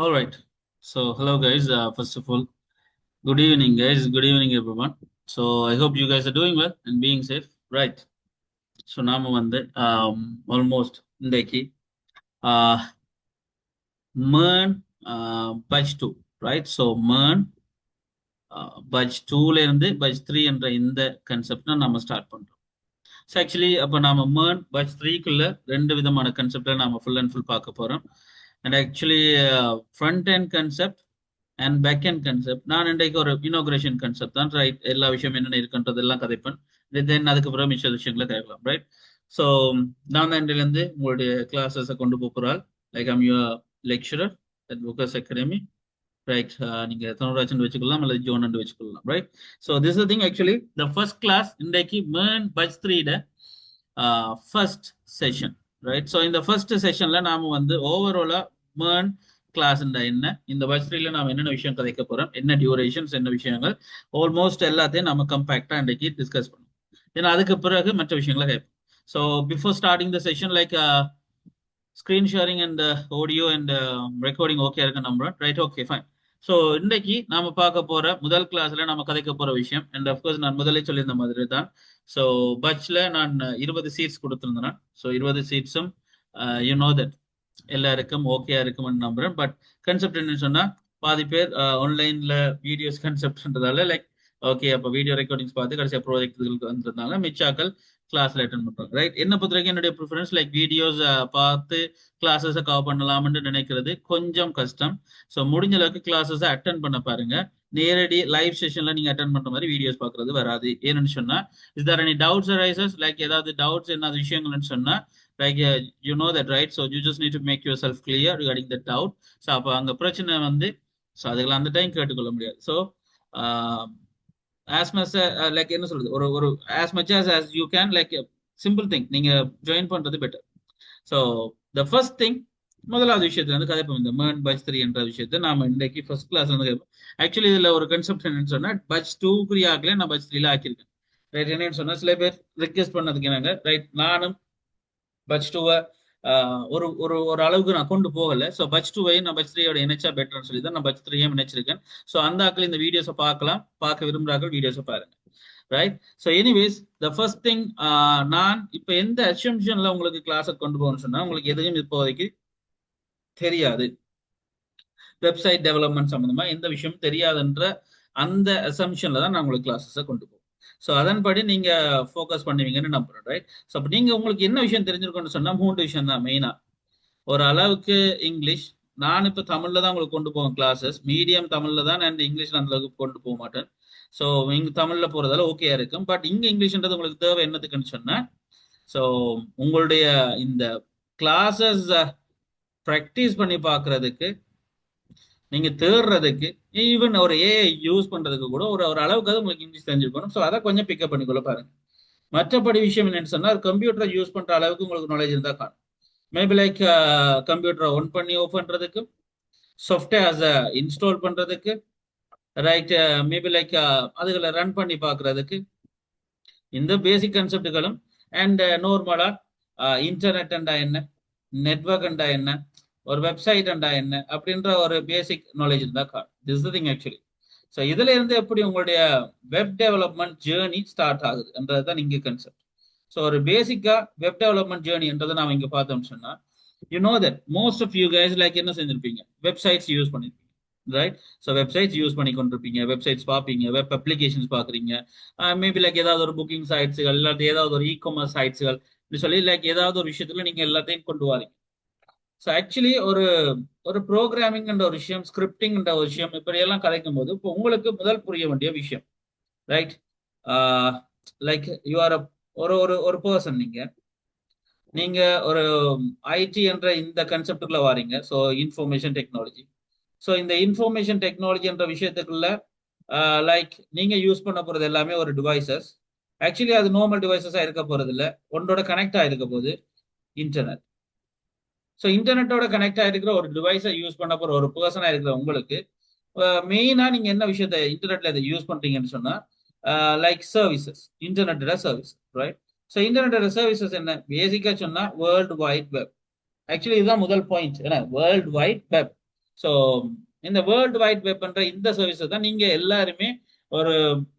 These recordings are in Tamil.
All right. So, hello guys. First of all, good evening, guys. Good evening, everyone. So, I hope you guys are doing well and being safe. Right. So, நாம வந்து almost இன்றைக்கு uh, MERN batch 2, right? So, MERN batch 2ல இருந்து batch 3 என்ற இந்த கன்செப்டை நாம ஸ்டார்ட் பண்றோம். ஸோ ஆக்சுவலி அப்போ நாம MERN batch 3க்குள்ள ரெண்டு விதமான கன்செப்டை நாம ஃபுல் அண்ட் ஃபுல் பார்க்க போறோம். And actually front and concept and back and concept நான் இன்றைக்கு ஒரு இனோகிரேஷன் கன்செப்ட் தான் ரைட். எல்லா விஷயம் என்னென்ன இருக்குன்றது எல்லாம் கதைப்பேன். தென் அதுக்கப்புறம் மிச்ச விஷயங்களை கதைக்கலாம் ரைட். ஸோ நான் தான் இன்றிலிருந்து உங்களுடைய கிளாஸஸை கொண்டு போகிறாள். Like I'm your lecturer at books academy right. நீங்க தனுராஜன் வச்சுக்கலாம் அல்லது ஜோன் வச்சுக்கலாம் right. So this thing actually the first class இன்றைக்கு MERN batch 3 first session right. So இந்த ஃபர்ஸ்ட் செஷன்ல நாம வந்து ஓவராலா MERN கிளாஸ் என்ன, இந்த batch 3ல நாம என்னென்ன விஷயம் கதைக்க போறோம், என்ன டியூரேஷன்ஸ், என்ன விஷயங்கள், ஆல்மோஸ்ட் எல்லாத்தையும் நம்ம கம்பேக்டா இன்றைக்கு டிஸ்கஸ் பண்ணுவோம். ஏன்னா அதுக்கு பிறகு மற்ற விஷயங்களை கேட்போம். So before starting the session like screen sharing and audio and recording okay இருக்கு நம்புறேன் ரைட். Okay fine. ஸோ இன்றைக்கு நாம பார்க்க போற முதல் கிளாஸ்ல நம்ம கதைக்க போற விஷயம் அண்ட் அஃப்கோர்ஸ் நான் முதலே சொல்லியிருந்த மாதிரி தான். ஸோ பட்ச்ல நான் 20 சீட்ஸ் கொடுத்துருந்தேன். ஸோ 20 சீட்ஸும் யூ நோ தட் எல்லாருக்கும் ஓகேயா இருக்கும்னு நம்புறேன். பட் கன்செப்ட் என்னன்னு சொன்னா பாதி பேர் ஆன்லைன்ல வீடியோஸ் கன்செப்ட்ன்றதால லைக் ஓகே அப்போ வீடியோ ரெக்கார்டிங்ஸ் பார்த்து கடைசியாக ப்ராஜெக்ட்களுக்கு வந்ததுனால மிச்சாக்கள் கிளாஸ்ல அட்டன் பண்றாங்க ரைட். என்ன பொறுத்த வரைக்கும் என்னுடைய ப்ரிஃபரன்ஸ் லைக் வீடியோஸ் பார்த்து கிளாஸஸை கவர் பண்ணலாம்னு நினைக்கிறது கொஞ்சம் கஷ்டம். ஸோ முடிஞ்ச அளவுக்கு கிளாஸஸை அட்டன் பண்ண பாருங்க. நேரடி லைவ் செஷன்ல நீங்க அட்டன் பண்ற மாதிரி வீடியோஸ் பாக்குறது வராது. ஏன்னு சொன்னா is there any doubts arises like ஏதாவது டவுட்ஸ் என்ன விஷயங்கள்னு சொன்னா like you know that right. So you just need to make yourself clear regarding that doubt. So அப்போ அங்க பிரச்சனை வந்து ஸோ அதுக்கெல்லாம் அந்த டைம் கேட்டுக்கொள்ள முடியாது. ஸோ as much like என்ன சொல்றது ஒரு as much as you can like simple thing நீங்க ஜாயின் பண்றது better. So the first thing முதலாவது விஷயத்துல இருந்து கதைப்போம். இந்த MERN batch 3 என்ற விஷயத்தை நாம இன்றைக்கு ஃபர்ஸ்ட் கிளாஸ்ல இருந்து கதைப்போம். ஆக்சுவலி இதுல ஒரு கன்செப்ட் என்னன்னு சொன்னா batch 2 ஆகல நான் batch 3ல ஆக்கியிருக்கேன் ரைட். என்னன்னு சொன்னா சில பேர் ரிக்வெஸ்ட் பண்ணதுக்கு என்னங்க ரைட். நானும் batch 2 ஒரு ஒரு ஒரு அளவுக்கு நான் கொண்டு போகல. ஸோ batch 2 நான் batch 3 இணைச்சா பெட்டர்னு சொல்லி தான் நான் batch 3 இணைச்சிருக்கேன். ஸோ அந்த ஆக்கள் இந்த வீடியோஸை பார்க்கலாம், பார்க்க விரும்புகிறார்கள் வீடியோஸை பாருங்க ரைட். ஸோ எனிவேஸ் த ஃபர்ஸ்ட் திங் நான் இப்போ எந்த அசம்ஷன்ல உங்களுக்கு கிளாஸை கொண்டு போகணும்னு சொன்னா உங்களுக்கு எதுவும் இப்போதைக்கு தெரியாது. வெப்சைட் டெவலப்மெண்ட் சம்பந்தமா எந்த விஷயமும் தெரியாதுன்ற அந்த அசம்ஷன்ல தான் நான் உங்களுக்கு கிளாஸஸை கொண்டு போவோம். ஸோ அதன்படி நீங்க ஃபோக்கஸ் பண்ணுவீங்கன்னு நம்புறேன் ரைட். ஸோ அப்போ நீங்க உங்களுக்கு என்ன விஷயம் தெரிஞ்சிருக்கணும்னு சொன்னா 3 விஷயம் தான் மெயினா. ஒரு அளவுக்கு இங்கிலீஷ். நான் இப்போ தமிழ்ல தான் உங்களுக்கு கொண்டு போவேன் கிளாஸஸ். மீடியம் தமிழ்ல தான், அண்ட் இங்கிலீஷ்ல அந்த அளவுக்கு கொண்டு போக மாட்டேன். ஸோ இங்க தமிழ்ல போறதால ஓகே இருக்கும். பட் இங்க இங்கிலீஷ்ன்றது உங்களுக்கு தேவை என்னத்துக்குன்னு சொன்னா ஸோ உங்களுடைய இந்த கிளாஸஸ் ப்ராக்டிஸ் பண்ணி பார்க்கறதுக்கு, நீங்க தேடுறதுக்கு, ஈவன் ஒரு ஏஐ யூஸ் பண்றதுக்கு கூட ஒரு ஒரு அளவுக்கு உங்களுக்கு இங்கிலீஷ் தெரிஞ்சிருக்கணும். ஸோ அதை கொஞ்சம் பிக்கப் பண்ணிக்கொள்ள பாருங்க. மற்றபடி விஷயம் என்னன்னு சொன்னா கம்ப்யூட்டரை யூஸ் பண்ற அளவுக்கு உங்களுக்கு நாலேஜ் இருந்தா காணும். மேபி லைக் கம்ப்யூட்டரை ஒன் பண்ணி ஓப் பண்றதுக்கு, சாஃப்ட்வேர்ஸை இன்ஸ்டால் பண்றதுக்கு ரைட், மேபி லைக் அதுகளை ரன் பண்ணி பார்க்கறதுக்கு இந்த பேசிக் கன்செப்டுகளும் அண்ட் நார்மலா இன்டர்நெட் அண்டா என்ன, நெட்வொர்க் அண்டா என்ன, ஒரு வெப்சைட் அண்டா என்ன அப்படின்ற ஒரு பேசிக் நாலேஜ் இருந்தா காணும். This the thing actually. So இதுல இருந்து எப்படி உங்களுடைய வெப் டெவலப்மெண்ட் ஜேர்னி ஸ்டார்ட் ஆகுதுன்றது தான் இங்கே கன்செப்ட். ஸோ ஒரு பேசிக்கா வெப் டெவலப்மெண்ட் ஜேர்னின்றதை நாம இங்க பார்த்தோம்னு சொன்னா you know that most of you guys like என்ன செஞ்சிருப்பீங்க, வெப்சைட்ஸ் யூஸ் பண்ணிருப்பீங்க ரைட். ஸோ வெப்சைட்ஸ் யூஸ் பண்ணி கொண்டிருப்பீங்க, வெப்சைட்ஸ் பார்ப்பீங்க, வெப் அப்ளிகேஷன்ஸ் பார்க்குறீங்க, மேபி லைக் ஏதாவது ஒரு புக்கிங் சைட்ஸுகள் இல்லாட்டி ஏதாவது ஒரு இ-காமர்ஸ் சைட்ஸுகள் இப்படி சொல்லி லைக் ஏதாவது ஒரு விஷயத்துல நீங்க எல்லாத்தையும் கொண்டு வரீங்க. ஸோ ஆக்சுவலி ஒரு ஒரு ப்ரோக்ராமிங் ஒரு விஷயம், ஸ்கிரிப்டிங் ஒரு விஷயம் இப்படி எல்லாம் கலைக்கும் போது இப்போ உங்களுக்கு முதல் புரிய வேண்டிய விஷயம் ரைட். லைக் யூ ஆர் ஒரு ஒரு ஒரு பர்சன். நீங்க நீங்க ஒரு ஐடி என்ற இந்த கன்செப்டுக்குள்ள வாரீங்க. So information technology. ஸோ இந்த இன்ஃபர்மேஷன் டெக்னாலஜி என்ற விஷயத்துக்குள்ள லைக் நீங்க யூஸ் பண்ண போறது எல்லாமே ஒரு டிவைசஸ். ஆக்சுவலி அது நார்மல் டிவைசஸா இருக்க போறது இல்லை, ஒன்றோட கனெக்ட் ஆயிருக்க போது இன்டர்நெட். ஸோ இன்டர்நெட்டோட கனெக்ட் ஆயிருக்கிற ஒரு டிவைஸை யூஸ் பண்ண போற ஒரு பர்சனா இருக்கிற உங்களுக்கு மெயினா நீங்க என்ன விஷயத்த இன்டர்நெட்ல இதை யூஸ் பண்றீங்கன்னு சொன்னா லைக் சர்வீசஸ், இன்டர்நெட்டோட சர்வீஸ் ரைட். ஸோ இன்டர்நெட்டோட சர்வீசஸ் என்ன பேசிக்கா சொன்னா வேர்ல்டு வைட் வெப். ஆக்சுவலி இதுதான் முதல் பாயிண்ட், என்ன வேர்ல்டு வைட் வெப். ஸோ இந்த வேர்ல்டு வைட் வெப்ன்ற இந்த சர்வீஸை தான் நீங்க எல்லாருமே ஒரு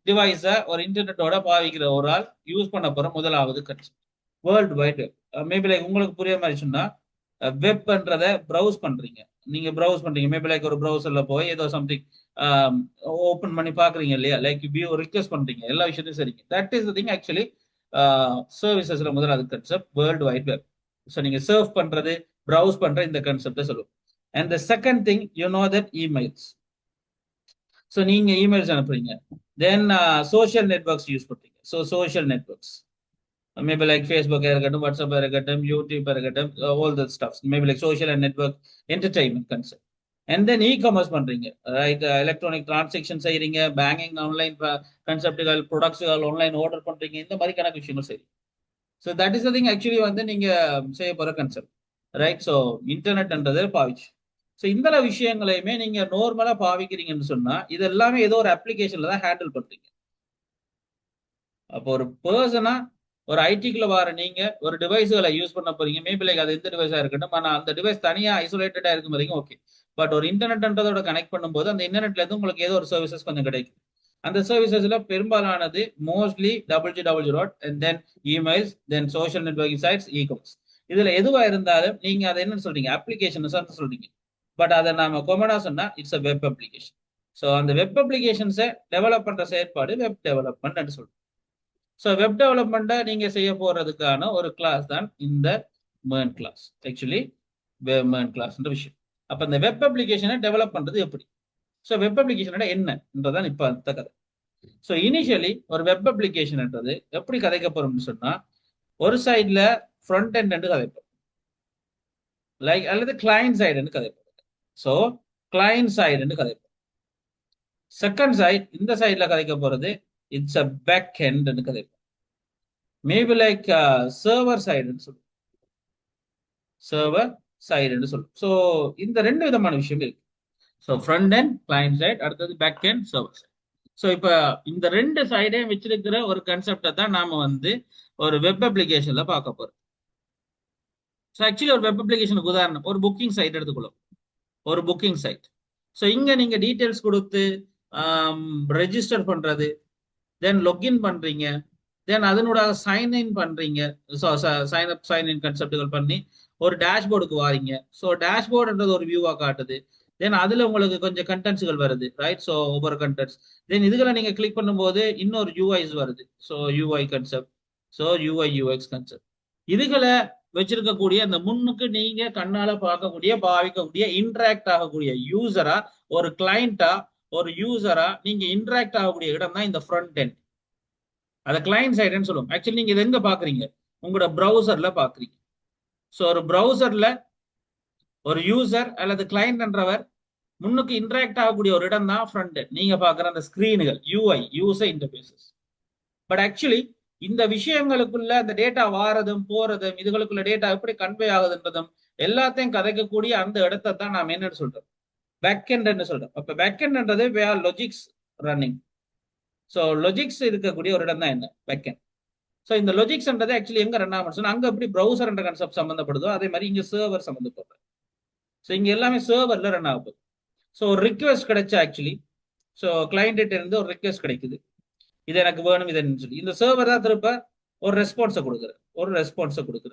டிவைஸை ஒரு இன்டர்நெட்டோட பாவிக்கிற ஒரு ஆள் யூஸ் பண்ண போற முதலாவது concept world wide web. Maybe like உங்களுக்கு புரிய மாதிரி சொன்னா வெப்ன்றத ப்ரௌஸ் பண்றீங்க, நீங்க ப்ரௌஸ் பண்றீங்க மேபி லைக் ஒரு ப்ரௌசர்ல போய் ஏதோ சம்திங் ஓப்பன் பண்ணி பாக்குறீங்க இல்லையா, லைக் வியூ ரிக்வெஸ்ட் பண்றீங்க, எல்லா விஷயத்தையும் சரிங்க. தட் இஸ் திங் ஆக்சுவலி சர்வீசஸ்ல முதலாவது concept world wide web. So நீங்க சர்வ் பண்றது ப்ரௌஸ் பண்ற இந்த கன்செப்டை சொல்லுவோம். And the second thing you know that emails. So நீங்க இமெயில்ஸ் அனுப்புறீங்க, தென் சோஷியல் நெட்ஒர்க்ஸ் யூஸ் பண்றீங்க. So social networks maybe like Facebook இருக்கட்டும், வாட்ஸ்அப் இருக்கட்டும், யூடியூப் இருக்கட்டும், all the stuffs maybe like social and network entertainment concept. And then e commerce பண்றீங்க, ரைட்? எலக்ட்ரானிக் டிரான்சாக்ஷன் செய்றீங்க, பேங்கிங் ஆன்லைன் கன்செப்டுகள், ப்ராடக்ட்ஸ்கள் ஆன்லைன் ஆர்டர் பண்றீங்க, இந்த மாதிரி கணக்கு விஷயங்கள் செய்றீங்க. So that is thing actually வந்து நீங்க செய்ய போற கன்செப்ட், ரைட்? ஸோ இன்டர்நெட்ன்றது பாவிச்சு. ஸோ இந்த விஷயங்களையுமே நீங்க நார்மலா பாவிக்கிறீங்கன்னு சொன்னா இது எல்லாமே ஏதோ ஒரு அப்ளிகேஷன்ல தான் ஹேண்டில் பண்றீங்க. அப்போ ஒரு பர்சனா ஒரு ஐடிக்குள்ள வர நீங்க ஒரு டிவைஸ்களை யூஸ் பண்ண போறீங்க, மேபி லைக் அது எந்த டிவைஸா இருக்கட்டும், ஆனா அந்த டிவைஸ் தனியா ஐசோலேட்டடா இருக்கும் வரைக்கும் ஓகே. பட் ஒரு இன்டர்நெட்ன்றதோட கனெக்ட் பண்ணும்போது அந்த இன்டர்நெட்ல இருந்து உங்களுக்கு ஏதோ ஒரு சர்வீசஸ் கொஞ்சம் கிடைக்கும். அந்த சர்வீசஸ்ல பெரும்பாலானது mostly www and then emails, then social networking sites, e commerce. இதுல எதுவா இருந்தாலும் நீங்க அதை என்ன சொல்றீங்க, அப்ளிகேஷன் சொல்றீங்க. பட் அதை நாம கொமனா சொன்னா it's a web application. So அந்த வெப் அப்ளிகேஷன்ஸை டெவலப் பண்ற செயற்பாடு வெப் டெவலப்மெண்ட் சொல்றோம். ஸோ வெப் டெவலப்மெண்ட்டை நீங்க செய்ய போறதுக்கான ஒரு கிளாஸ் தான் இந்த MERN கிளாஸ். ஆக்சுவலி MERN கிளாஸ்ன்ற விஷயம். அப்ப இந்த வெப் அப்ளிகேஷனை டெவலப் பண்றது எப்படி? ஸோ வெப் அப்ளிகேஷனோட என்னன்றதான் இப்ப அந்த கதை. ஸோ இனிஷியலி ஒரு வெப் அப்ளிகேஷன்ன்றது எப்படி கதைக்க போறோம்னு சொன்னா, ஒரு சைட்ல ஃப்ரண்ட் எண்ட் கதைப்போம், லைக் அல்லது கிளைண்ட் சைடுன்னு கதைப்போம். ஸோ கிளைண்ட் சைடுன்னு கதைப்போம். செகண்ட் சைட் இந்த சைட்ல கதைக்க போறது இட்ஸ் அ பேக் எண்ட் கதைப்போம். மேபி லைக் சர்வர் சைடுன்னு சொல்லுவோம், சர்வர் சைடுன்னு சொல்லுவோம். ஸோ இந்த ரெண்டு விதமான விஷயம் இருக்கு. So front end client side, அடுத்தது back end server side. So இப்போ இந்த ரெண்டு சைடையும் வச்சிருக்கிற ஒரு கன்செப்டை தான் நாம வந்து ஒரு வெப் அப்ளிகேஷன்ல பார்க்க போறோம். ஸோ ஆக்சுவலி ஒரு வெப் அப்ளிகேஷனுக்கு உதாரணம் ஒரு புக்கிங் சைட் எடுத்துக்கொள்ளும், ஒரு புக்கிங் சைட். ஸோ இங்க நீங்க டீட்டெயில்ஸ் கொடுத்து ரெஜிஸ்டர் பண்றது, தென் லொக்இன் பண்றீங்க, தென் அதனோட சைன் இன் பண்றீங்க. So sign up sign in கன்செப்டுகள் பண்ணி ஒரு டேஷ்போர்டுக்கு வாரீங்க. ஸோ டேஷ்போர்டுன்றது ஒரு வியூவா காட்டுது. தென் அதுல உங்களுக்கு கொஞ்சம் கண்டென்ட்ஸ்கள் வருது, ரைட்? ஸோ ஒவ்வொரு கண்டென்ட்ஸ், தென் இதுகளை நீங்க கிளிக் பண்ணும்போது இன்னொரு யூஐஸ் வருது. So UI concept, so UI UX concept. இதுகளை வச்சிருக்கக்கூடிய அந்த முன்னுக்கு நீங்க கண்ணால பார்க்கக்கூடிய, பாவிக்கக்கூடிய, இன்டராக்ட் ஆகக்கூடிய யூசரா, ஒரு கிளைண்டா, ஒரு யூசரா நீங்க இன்டராக்ட் ஆகக்கூடிய இடம் தான் இந்த ஃப்ரண்ட் எண்ட். அதை கிளைண்ட் சைடுன்னு சொல்லுவோம். ஆக்சுவலி நீங்க இதை எங்க பாக்குறீங்க, உங்களோட ப்ரௌசர்ல பாக்குறீங்க. ஸோ ஒரு ப்ரௌசர்ல ஒரு யூசர் அல்லது கிளைண்ட்ன்றவர் முன்னுக்கு இன்டராக்ட் ஆகக்கூடிய ஒரு இடம் தான் ஃப்ரண்ட் எண்ட். நீங்க பாக்குற அந்த ஸ்கிரீன்கள் UI, user interfaces. But actually இந்த விஷயங்களுக்குள்ள அந்த டேட்டா வாரதும் போறதும், இதுகளுக்குள்ள டேட்டா எப்படி கன்வே ஆகுதுன்றதும் எல்லாத்தையும் கதைக்கக்கூடிய அந்த இடத்தை தான் நாம் என்னன்னு சொல்றோம், பேக் எண்ட் சொல்றோம். அப்ப பேக் எண்ட்ன்றது வேர் லாஜிக்ஸ் ரன்னிங். ஸோ லாஜிக்ஸ் இருக்கக்கூடிய ஒரு இடம் தான் என்ன, பேக் எண்ட். ஸோ இந்த லாஜிக்ஸ்ன்றது ஆக்சுவலி எங்க ரன் ஆகும் சொன்னா, அங்க எப்படி ப்ரௌசர் என்ற கான்செப்ட் சம்பந்தப்படுதோ அதே மாதிரி இங்க சர்வர் சம்பந்தப்படுது. ஸோ இங்க எல்லாமே சர்வர்ல ரன் ஆகும். ஸோ ஒரு ரிக்வெஸ்ட் கிடைச்சா ஆக்சுவலி, ஸோ கிளைண்ட் இருந்து ஒரு ரிக்வெஸ்ட் கிடைக்குது, இது எனக்கு வேணும் இது சொல்லி, இந்த சர்வர் தான் திருப்ப ஒரு ரெஸ்பான்ஸை கொடுக்குற, ஒரு ரெஸ்பான்ஸை கொடுக்குற.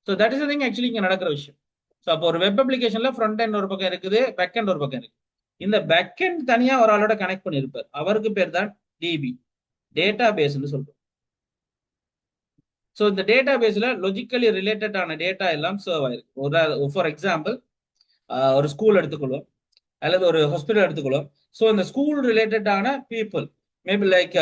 So that is thing actually இங்க நடக்கிற விஷயம். ஸோ அப்போ ஒரு வெப் அப்ளிகேஷன்ல ஃப்ரண்ட் எண்ட் ஒரு பக்கம் இருக்குது, பேக் எண்ட் ஒரு பக்கம் இருக்கு. இந்த பேக் எண்ட் தனியா ஒரு ஆளோட கனெக்ட் பண்ணியிருப்பார், அவருக்கு பேர் தான் டிபி, டேட்டா பேஸ்ன்னு சொல்றோம். ஸோ இந்த டேட்டா பேஸ்ல லாஜிக்கலி ரிலேட்டடான டேட்டா எல்லாம் சர்வ் ஆயிருக்கு. ஒரு ஃபார் எக்ஸாம்பிள் ஒரு ஸ்கூல் எடுத்துக்கொள்வோம் அல்லது ஒரு ஹாஸ்பிட்டல் எடுத்துக்கொள்வோம். ஸோ இந்த ஸ்கூல் ரிலேட்டடான பீப்புள் மேபி லைக்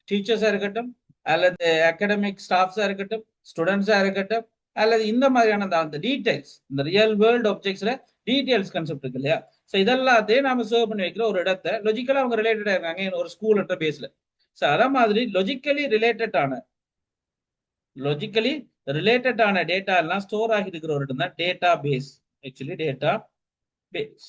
டீச்சர்ஸா இருக்கட்டும், அல்லது அகாடமிக் ஸ்டாஃப்ஸா இருக்கட்டும், ஸ்டூடெண்ட்ஸா இருக்கட்டும், அல்லது இந்த மாதிரியான அந்த டீடைல்ஸ், இந்த ரியல் வேர்ல்டு ஆப்ஜெக்ட்ஸ்ல டீடைல்ஸ் கன்செப்ட் இருக்கு இல்லையா? ஸோ இதெல்லாத்தையும் நாம சர்வ் பண்ணி வைக்கிற ஒரு இடத்தை லாஜிக்கலா அவங்க ரிலேட்டடா இருக்காங்க ஒரு ஸ்கூல்ன்ற பேஸ்ல. ஸோ அதே மாதிரி லாஜிக்கலி ரிலேட்டடான டேட்டா எல்லாம் ஸ்டோர் ஆகி இருக்கிற ஒரு இடம் தான் database. Actually database.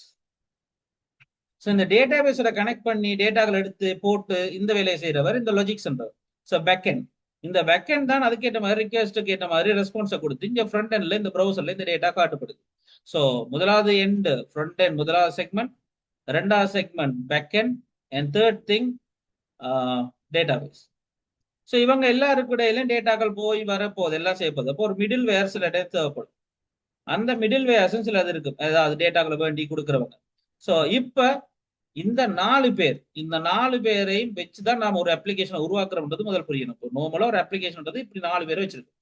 So இந்த டேட்டா பேஸோட கனெக்ட் பண்ணி டேட்டாக்கள் எடுத்து போட்டு இந்த வேலையை செய்யறவர் இந்த லாஜிக்ஸ்ன்றவர். ஸோ பேக் எண்ட், இந்த பேக் எண்ட் தான் அதுக்கேற்ற மாதிரி ரிக்வெஸ்ட்டுக்கு ஏற்ற மாதிரி ரெஸ்பான்ஸை கொடுத்து இங்க ஃப்ரண்ட் எண்ட்ல இந்த ப்ரௌசர்ல இந்த டேட்டா காட்டுப்படுது. ஸோ முதலாவது எண்ட் ஃப்ரண்ட் எண்ட் முதலாவது செக்மெண்ட், ரெண்டாவது segment back end, and third thing database. So இவங்க எல்லாருக்கும் இடையிலும் டேட்டாக்கள் போய் வரப்போகுது, எல்லாம் செய்யப்போகுது. அப்போ ஒரு மிடில் வேர் சில டேட் தேவைப்படும். அந்த மிடில் வேர்ஸும் சில இது இருக்கு, அதாவது டேட்டாக்களை வேண்டி கொடுக்குறவங்க. ஸோ இப்போ இந்த 4 பேரையும் வச்சுதான் நாம ஒரு அப்ளிகேஷனை உருவாக்குறோம்ன்றது முதல் புரியணும். இப்போ நார்மலா ஒரு அப்ளிகேஷன்ன்றது இப்படி 4 பேரை வச்சிருக்கு.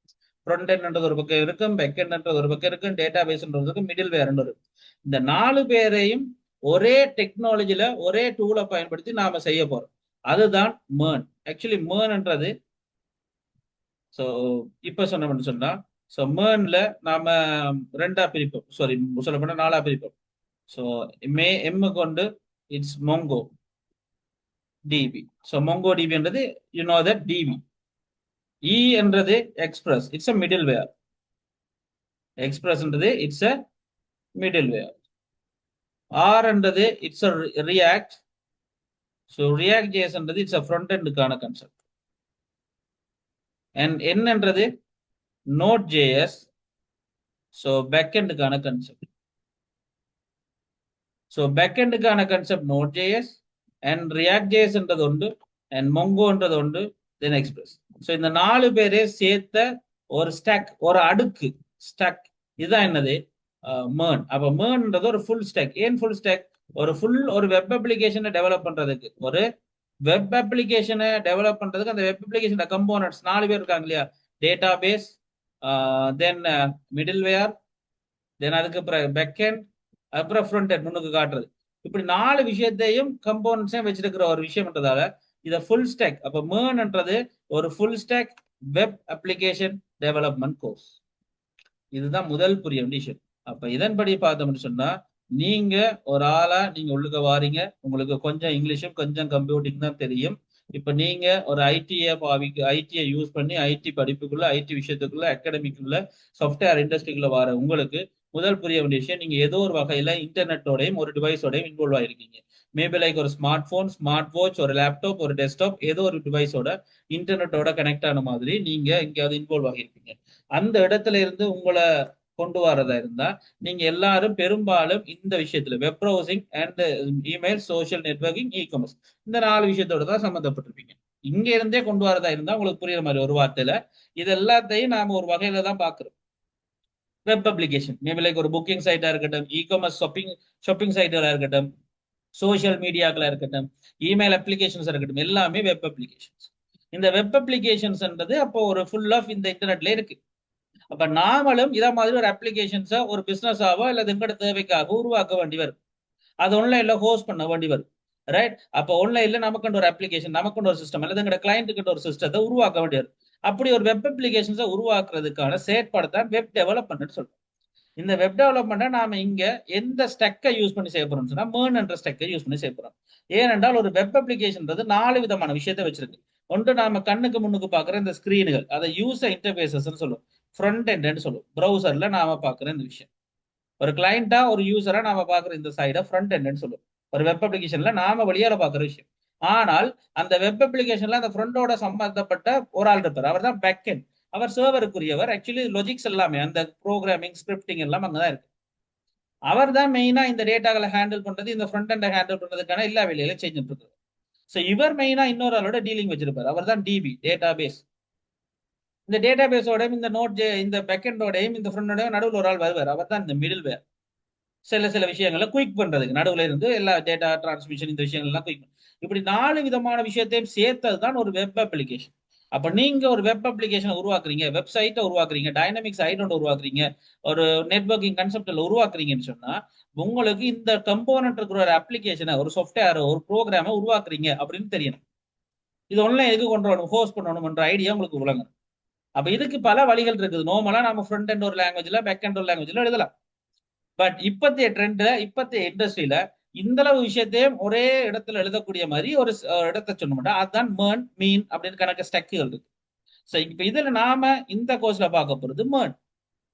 ஃப்ரண்ட் எண்ட்ன்றது ஒரு பக்கம் இருக்கும், பேக் எண்ட்ன்றது ஒரு பக்கம் இருக்கும், டேட்டா பேஸ்ன்றது மிடில் வேர்ன்னு இருக்கும். இந்த 4 பேரையும் ஒரே டெக்னாலஜில ஒரே டூலை பயன்படுத்தி நாம செய்ய போறோம். அதுதான் MERN. ஆக்சுவலி MERNன்றது ஸோ இப்போ சொன்னோம்னு சொன்னா, ஸோ MERNல நாம ரெண்டா பிரிப்போம், சாரி சொல்ல போனா 4ஆ பிரிப்போம். ஸோ எம் கொண்டு it's Mongo DB. So Mongo டிபின்றது you know that DB. E என்றது Express, it's a middleware. எக்ஸ்பிரஸ்ன்றது it's a middleware. R என்றது it's a React. So React ஜேஎஸ்ன்றது இட்ஸ் அ ஃப்ரண்ட் எண்டுக்கான கான்செப்ட். அண்ட் என்னன்றது நோட் ஜேஎஸ், ஸோ பேக் எண்டுக்கான கான்செப்ட். ஸோ பேக் எண்டுக்கான concept Node JS, and React ஜேஎஸ்ன்றது உண்டு, அண்ட் மொங்கோன்றது உண்டு, தென் எக்ஸ்பிரஸ். ஸோ இந்த 4 பேரே சேர்த்த ஒரு ஸ்டாக், ஒரு அடுக்கு ஸ்டாக். இதுதான் என்னது MERN. அப்போ MERNன்றது ஒரு ஃபுல் ஸ்டாக். ஏன் ஃபுல் ஸ்டாக்? ஒரு வெப் அப்ளிகேஷனை டெவலப் பண்றதுக்கு, ஒரு வெப் அப்ளிகேஷனை டெவலப் பண்றதுக்கு அந்த வெப் அப்ளிகேஷன் கம்போனன்ட்ஸ் 4 பேர் இருக்காங்க இல்லையா? டேட்டா பேஸ், தென் மிடில் வேர், தென் அதுக்கு அப்புறம் பேக் எண்ட், அப்புறம் ஃப்ரண்ட் எண்ட் முன்னுக்கு காட்டுறது. இப்படி 4 விஷயத்தையும் கம்போனன்ட்ஸையும் வச்சிருக்கிற ஒரு விஷயம்ன்றதால இதை ஃபுல் ஸ்டாக். அப்போ MERNன்றது ஒரு full stack web application development course. இதுதான் முதல் புரிய வேண்டிய விஷயம். அப்ப இதன்படி பார்த்தோம்னு சொன்னா, நீங்க ஒரு ஆளா நீங்க உள்ளுக்க வாரீங்க, உங்களுக்கு கொஞ்சம் இங்கிலீஷும் கொஞ்சம் கம்ப்யூட்டிங் தான் தெரியும். இப்ப நீங்க ஒரு ஐடியை யூஸ் பண்ணி ஐடி படிப்புக்குள்ள, ஐடி விஷயத்துக்குள்ள, அகாடமிக்குள்ள, சாஃப்ட்வேர் இண்டஸ்ட்ரிக்குள்ள வர உங்களுக்கு முதல் புரிய வேண்டிய விஷயம், நீங்க ஏதோ ஒரு வகையில இன்டர்நெட்டோடையும் ஒரு டிவைஸோடையும் இன்வால்வ் ஆயிருக்கீங்க. மேபி லைக் ஒரு ஸ்மார்ட் போன், ஸ்மார்ட் வாட்ச், ஒரு லேப்டாப், ஒரு டெஸ்க்டாப், ஏதோ ஒரு டிவைஸோட இன்டர்நெட்டோட கனெக்ட் ஆன மாதிரி நீங்க எங்கேயாவது இன்வால்வ் ஆகியிருப்பீங்க. அந்த இடத்துல இருந்து உங்களை கொண்டு வரதா இருந்தா நீங்க எல்லாரும் பெரும்பாலும் இந்த விஷயத்துல web browsing and email, social networking, e-commerce, இந்த 4 விஷயத்தோட தான் சம்மந்தப்பட்டிருப்பீங்க. இங்க இருந்தே கொண்டு வரதா இருந்தா உங்களுக்கு புரியுற மாதிரி ஒரு வார்த்தையில இது எல்லாத்தையும் நாம ஒரு வகையில தான் பாக்குறோம். வெப் அப்ளிகேஷன் மேபி லைக் ஒரு புக்கிங் சைட்டா இருக்கட்டும், இ-காமர்ஸ் ஷாப்பிங் சைட்டுகளா இருக்கட்டும், சோஷியல் மீடியாக்களா இருக்கட்டும், இமெயில் அப்ளிகேஷன்ஸ் இருக்கட்டும், எல்லாமே வெப் அப்ளிகேஷன்ஸ். இந்த வெப் அப்ளிகேஷன்ஸ்ன்றது அப்போ ஒரு ஃபுல் ஆஃப் இந்த இன்டர்நெட்ல இருக்கு. அப்ப நாமளும் இத மாதிரி ஒரு அப்ளிகேஷன்ஸை ஒரு பிசினஸாவோ அல்லது எங்கட தேவைக்காக உருவாக்க வேண்டி வரும். அது ஆன்லைன்ல ஹோஸ்ட் பண்ண வேண்டி வரும். ரைட்? அப்ப ஆன்லைன்ல நமக்கு ஒரு அப்ளிகேஷன், நமக்கு ஒரு சிஸ்டம் அல்லது எங்கட கிளையண்ட்டுக்கு ஒரு சிஸ்டத்தை உருவாக்க வேண்டி வரும். அப்படி ஒரு வெப் அப்ளிகேஷன்ஸை உருவாக்குறதுக்கான செயற்பாடு தான் வெப் டெவலப்மெண்ட் சொல்றோம். இந்த வெப் டெவலப்மெண்ட்டை நாம இங்க எந்த ஸ்டெக்கை யூஸ் பண்ணி செய்ய போறோம்னு சொன்னா MERN என்ற ஸ்டெக்கை யூஸ் பண்ணி செய்ய போறோம். ஏனென்றால் ஒரு வெப் அப்ளிகேஷன்றது 4 விதமான விஷயத்தை வச்சிருக்கு. ஒன்று நாம கண்ணுக்கு முன்னுக்கு பாக்குற இந்த ஸ்கிரீன்கள், அதை யூசர் இன்டர்ஃபேசஸ் சொல்லுவோம், ஃப்ரண்ட் எண்ட் சொல்லுவோம். ப்ரௌசர்ல நாம பாக்குற இந்த விஷயம், ஒரு கிளைண்டா ஒரு யூசரா நாம பாக்குற இந்த சைட ஃப்ரண்ட் எண்ட் சொல்லுவோம். ஒரு வெப் அப்ளிகேஷன்ல நாம வெளியால பாக்குற விஷயம். ஆனால் அந்த வெப் அப்ளிகேஷன்ல அந்த ஃப்ரண்டோட சம்பந்தப்பட்ட ஒரு ஆள் இருப்பார், அவர் தான் பேக் எண்ட். அவர் சர்வருக்குரியவர். ஆக்சுவலி லாஜிக்ஸ் எல்லாமே, அந்த ப்ரோக்ராமிங், ஸ்கிரிப்டிங் எல்லாம் அங்கதான் இருக்கு. அவர் தான் மெயினா இந்த டேட்டாக்களை ஹேண்டில் பண்றது, இந்த ஃப்ரண்ட் எண்டை ஹேண்டில் பண்றதுக்கான எல்லா வேலைகளையும் செஞ்சுட்டு இருக்காரு. ஸோ இவர் மெயினா இன்னொரு ஆளோட டீலிங் வச்சிருப்பார், அவர் தான் டிபி, டேட்டா பேஸ். இந்த டேட்டா பேஸோடையும் இந்த இந்த பேக்கெண்டோடையும் இந்த ஃப்ரண்டோடையும் நடுவில் ஒரு ஆள் வருவார், அவர் தான் இந்த மிடில் வேர். சில விஷயங்களை குயிக் பண்றதுக்கு நடுவில் இருந்து எல்லா டேட்டா டிரான்ஸ்மிஷன் இந்த விஷயங்கள் எல்லாம் குயிக். இப்படி 4 விதமான விஷயத்தையும் சேர்த்தது தான் ஒரு வெப் அப்ளிகேஷன். அப்ப நீங்க ஒரு வெப் அப்ளிகேஷனை உருவாக்குறீங்க, வெப்சைட்டை உருவாக்குறீங்க, டைனமிக் சைட் ஒன்று உருவாக்குறீங்க, ஒரு நெட்வொர்க்கிங் கன்செப்ட்ல உருவாக்குறீங்கன்னு சொன்னா உங்களுக்கு இந்த கம்போனன்ட் இருக்கிற ஒரு அப்ளிகேஷனை, ஒரு சாஃப்ட்வேர், ஒரு ப்ரோக்ராமை உருவாக்குறீங்க அப்படின்னு தெரியணும். இது ஒன்லைன் எதுக்கு கொண்டு வரணும், ஹோஸ்ட் பண்ணணும்ன்ற ஐடியா உங்களுக்கு விளங்கணும். அப்ப இதுக்கு பல வழிகள் இருக்குது. நார்மலா நம்ம ஃப்ரண்ட் எண்ட் ஒரு லாங்குவேஜ்ல, பேக் எண்ட் ஒரு லாங்குவேஜ்ல எழுதலாம். பட் இப்பத்திய ட்ரெண்ட்ல, இப்பத்திய இண்டஸ்ட்ரியில இந்த அளவு விஷயத்தையும் ஒரே இடத்துல எழுதக்கூடிய மாதிரி ஒரு இடத்த சொல்ல மாட்டோம். அதுதான் MERN, மீன் அப்படின்னு கணக்கு ஸ்டக்குகள் இருக்கு. ஸோ இப்ப இதுல நாம இந்த கோர்ஸ்ல பார்க்க போறது MERN.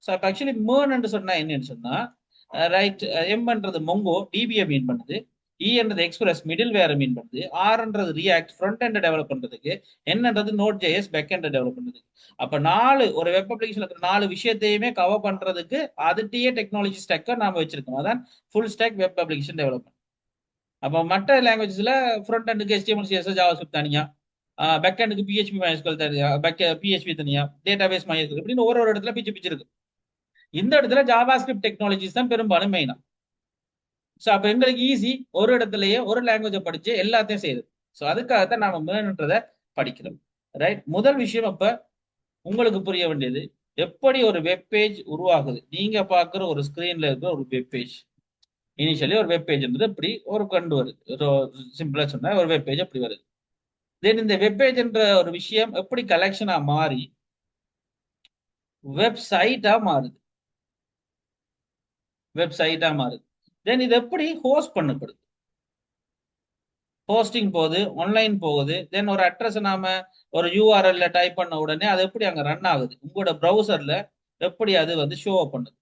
ஸோ இப்போ ஆக்சுவலி MERN சொன்னா என்னன்னு சொன்னா, ரைட், எம்ன்றது மொங்கோ, டிபியை மீன் பண்ணுது. என்றது எக்ஸ்பிரஸ் மிடில் வேர் மீன் பண்ணுது, ஆர்ன்றது ரியாக்ட் ஃப்ரண்ட் எண்ட் டெவலப் பண்றதுக்கு, என்னன்றது note JS back end develop பண்றதுக்கு. அப்ப ஒரு வெப் அப்ளிகேஷன்ல இருக்கிற 4 விஷயத்தையுமே கவர் பண்றதுக்கு அதுட்டே டெக்னாலஜி ஸ்டாக்கை நாம வச்சிருக்கோம். அதான் full stack web application development. அப்போ மற்ற லாங்குவேஜஸ்ல ஃப்ரண்ட் எண்டுக்கு HTML CSS ஜாவாஸ்கிரிப்ட் தனியா, பேக் எண்டுக்கு PHP MySQL தனியா, PHP தனியா, டேட்டாபேஸ் MySQL இப்படின்னு ஒரு இடத்துல பிச்சு இருக்கு. இந்த இடத்துல ஜாவாஸ்கிரிப்ட் டெக்னாலஜிஸ் தான் பெரும்பாலும் மெயினா. ஸோ அப்போ எங்களுக்கு ஈஸி ஒரு இடத்துலயே ஒரு லாங்குவேஜை படிச்சு எல்லாத்தையும் செய்யுது. ஸோ அதுக்காகத்தான் நாம மேன்றதை படிக்கிறோம். ரைட், முதல் விஷயம் அப்ப உங்களுக்கு புரிய வேண்டியது எப்படி ஒரு வெப் பேஜ் உருவாகுது. நீங்க பாக்குற ஒரு ஸ்கிரீன்ல இருக்கிற ஒரு வெப் பேஜ், இனிஷியலி ஒரு வெப் பேஜ்ன்றது இப்படி ஒரு கொண்டு வருது. சிம்பிளா சொன்னா ஒரு வெப் பேஜ் அப்படி வருது. தென் இந்த வெப் பேஜ்ன்ற ஒரு விஷயம் எப்படி கலெக்ஷனா மாறி வெப்சைட்டா மாறுது. தென் இது எப்படி ஹோஸ்ட் பண்ணப்படுது. ஹோஸ்டிங் போகுது, ஆன்லைன் போகுது. தென் ஒரு அட்ரஸ் நாம ஒரு யூஆர்எல்ல டைப் பண்ண உடனே அது எப்படி அங்க ரன் ஆகுது, உங்களோட ப்ரௌசர்ல எப்படி அது வந்து ஷோ அப் பண்ணுது.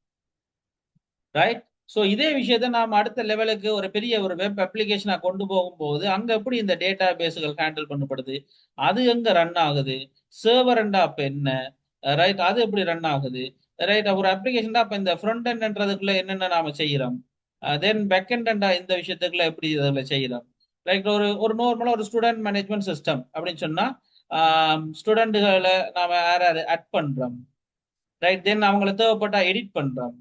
ரைட். ஸோ இதே விஷயத்த நாம அடுத்த லெவலுக்கு ஒரு பெரிய ஒரு வெப் அப்ளிகேஷனா கொண்டு போகும்போது அங்க எப்படி இந்த டேட்டா பேஸுகள் ஹேண்டில் பண்ணப்படுது, அது எங்க ரன் ஆகுது, சர்வர் அண்ட் அப்ப என்ன, ரைட், அது எப்படி ரன் ஆகுது. ரைட், ஒரு அப்ளிகேஷன் தான் அப்ப இந்த ஃப்ரண்ட் எண்ட்ன்றதுக்குள்ள என்னென்ன நாம செய்யறோம், தென் பேக் எண்ட் இந்த விஷயத்துக்குள்ள எப்படி இதில் செய்யறோம். லைக் ஒரு நார்மலா ஒரு ஸ்டூடெண்ட் மேனேஜ்மெண்ட் சிஸ்டம் அப்படின்னு சொன்னா ஸ்டூடெண்ட்டுகளை நாம யார் ஆட் பண்றோம். ரைட், தென் அவங்களை தேவைப்பட்டா எடிட் பண்றோம்,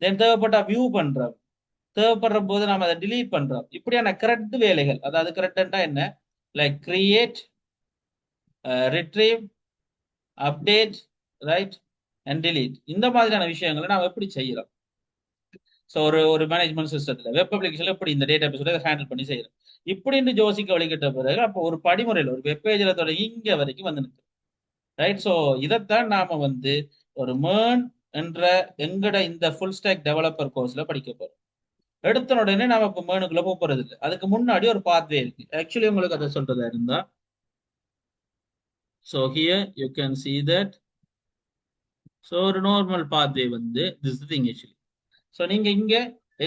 தென் தேவைப்பட்டா வியூ பண்றோம், தேவைப்படுற போது நாம அதை டிலீட் பண்றோம். இப்படியான கரெக்ட் வேலைகள், அதாவது கரெக்டா என்ன, like create, retrieve, update, right and delete, இந்த மாதிரியான விஷயங்களை நாம எப்படி செய்யறோம். ஸோ ஒரு மேனேஜ்மெண்ட் சிஸ்டத்தில் வெப் அப்ளிகேஷன்ல எப்படி இந்த டேட்டா பேஸோட ஹேண்டில் பண்ணி செய்யறோம் இப்படின்னு ஜோசிக்க வழிகிட்ட பிறகு அப்போ ஒரு படிமுறையில் ஒரு வெப் பேஜில் தொடங்கி இங்க வரைக்கும் வந்து நிற்கும். ரைட். ஸோ இதைத்தான் நாம வந்து ஒரு மேர்ன் என்ற எங்கட இந்த ஃபுல் ஸ்டாக் டெவலப்பர் கோர்ஸ்ல படிக்க போறோம். எடுத்த உடனே நாம இப்போ மேனுக்குள்ள போறது இல்லை. அதுக்கு முன்னாடி ஒரு பாத்வே இருக்கு. ஆக்சுவலி உங்களுக்கு அதை சொல்றதா இருந்தா, so here you can see that. So ஒரு நார்மல் பாத்வே வந்து திஸ் திங் ஆக்சுவலி. ஸோ நீங்க இங்க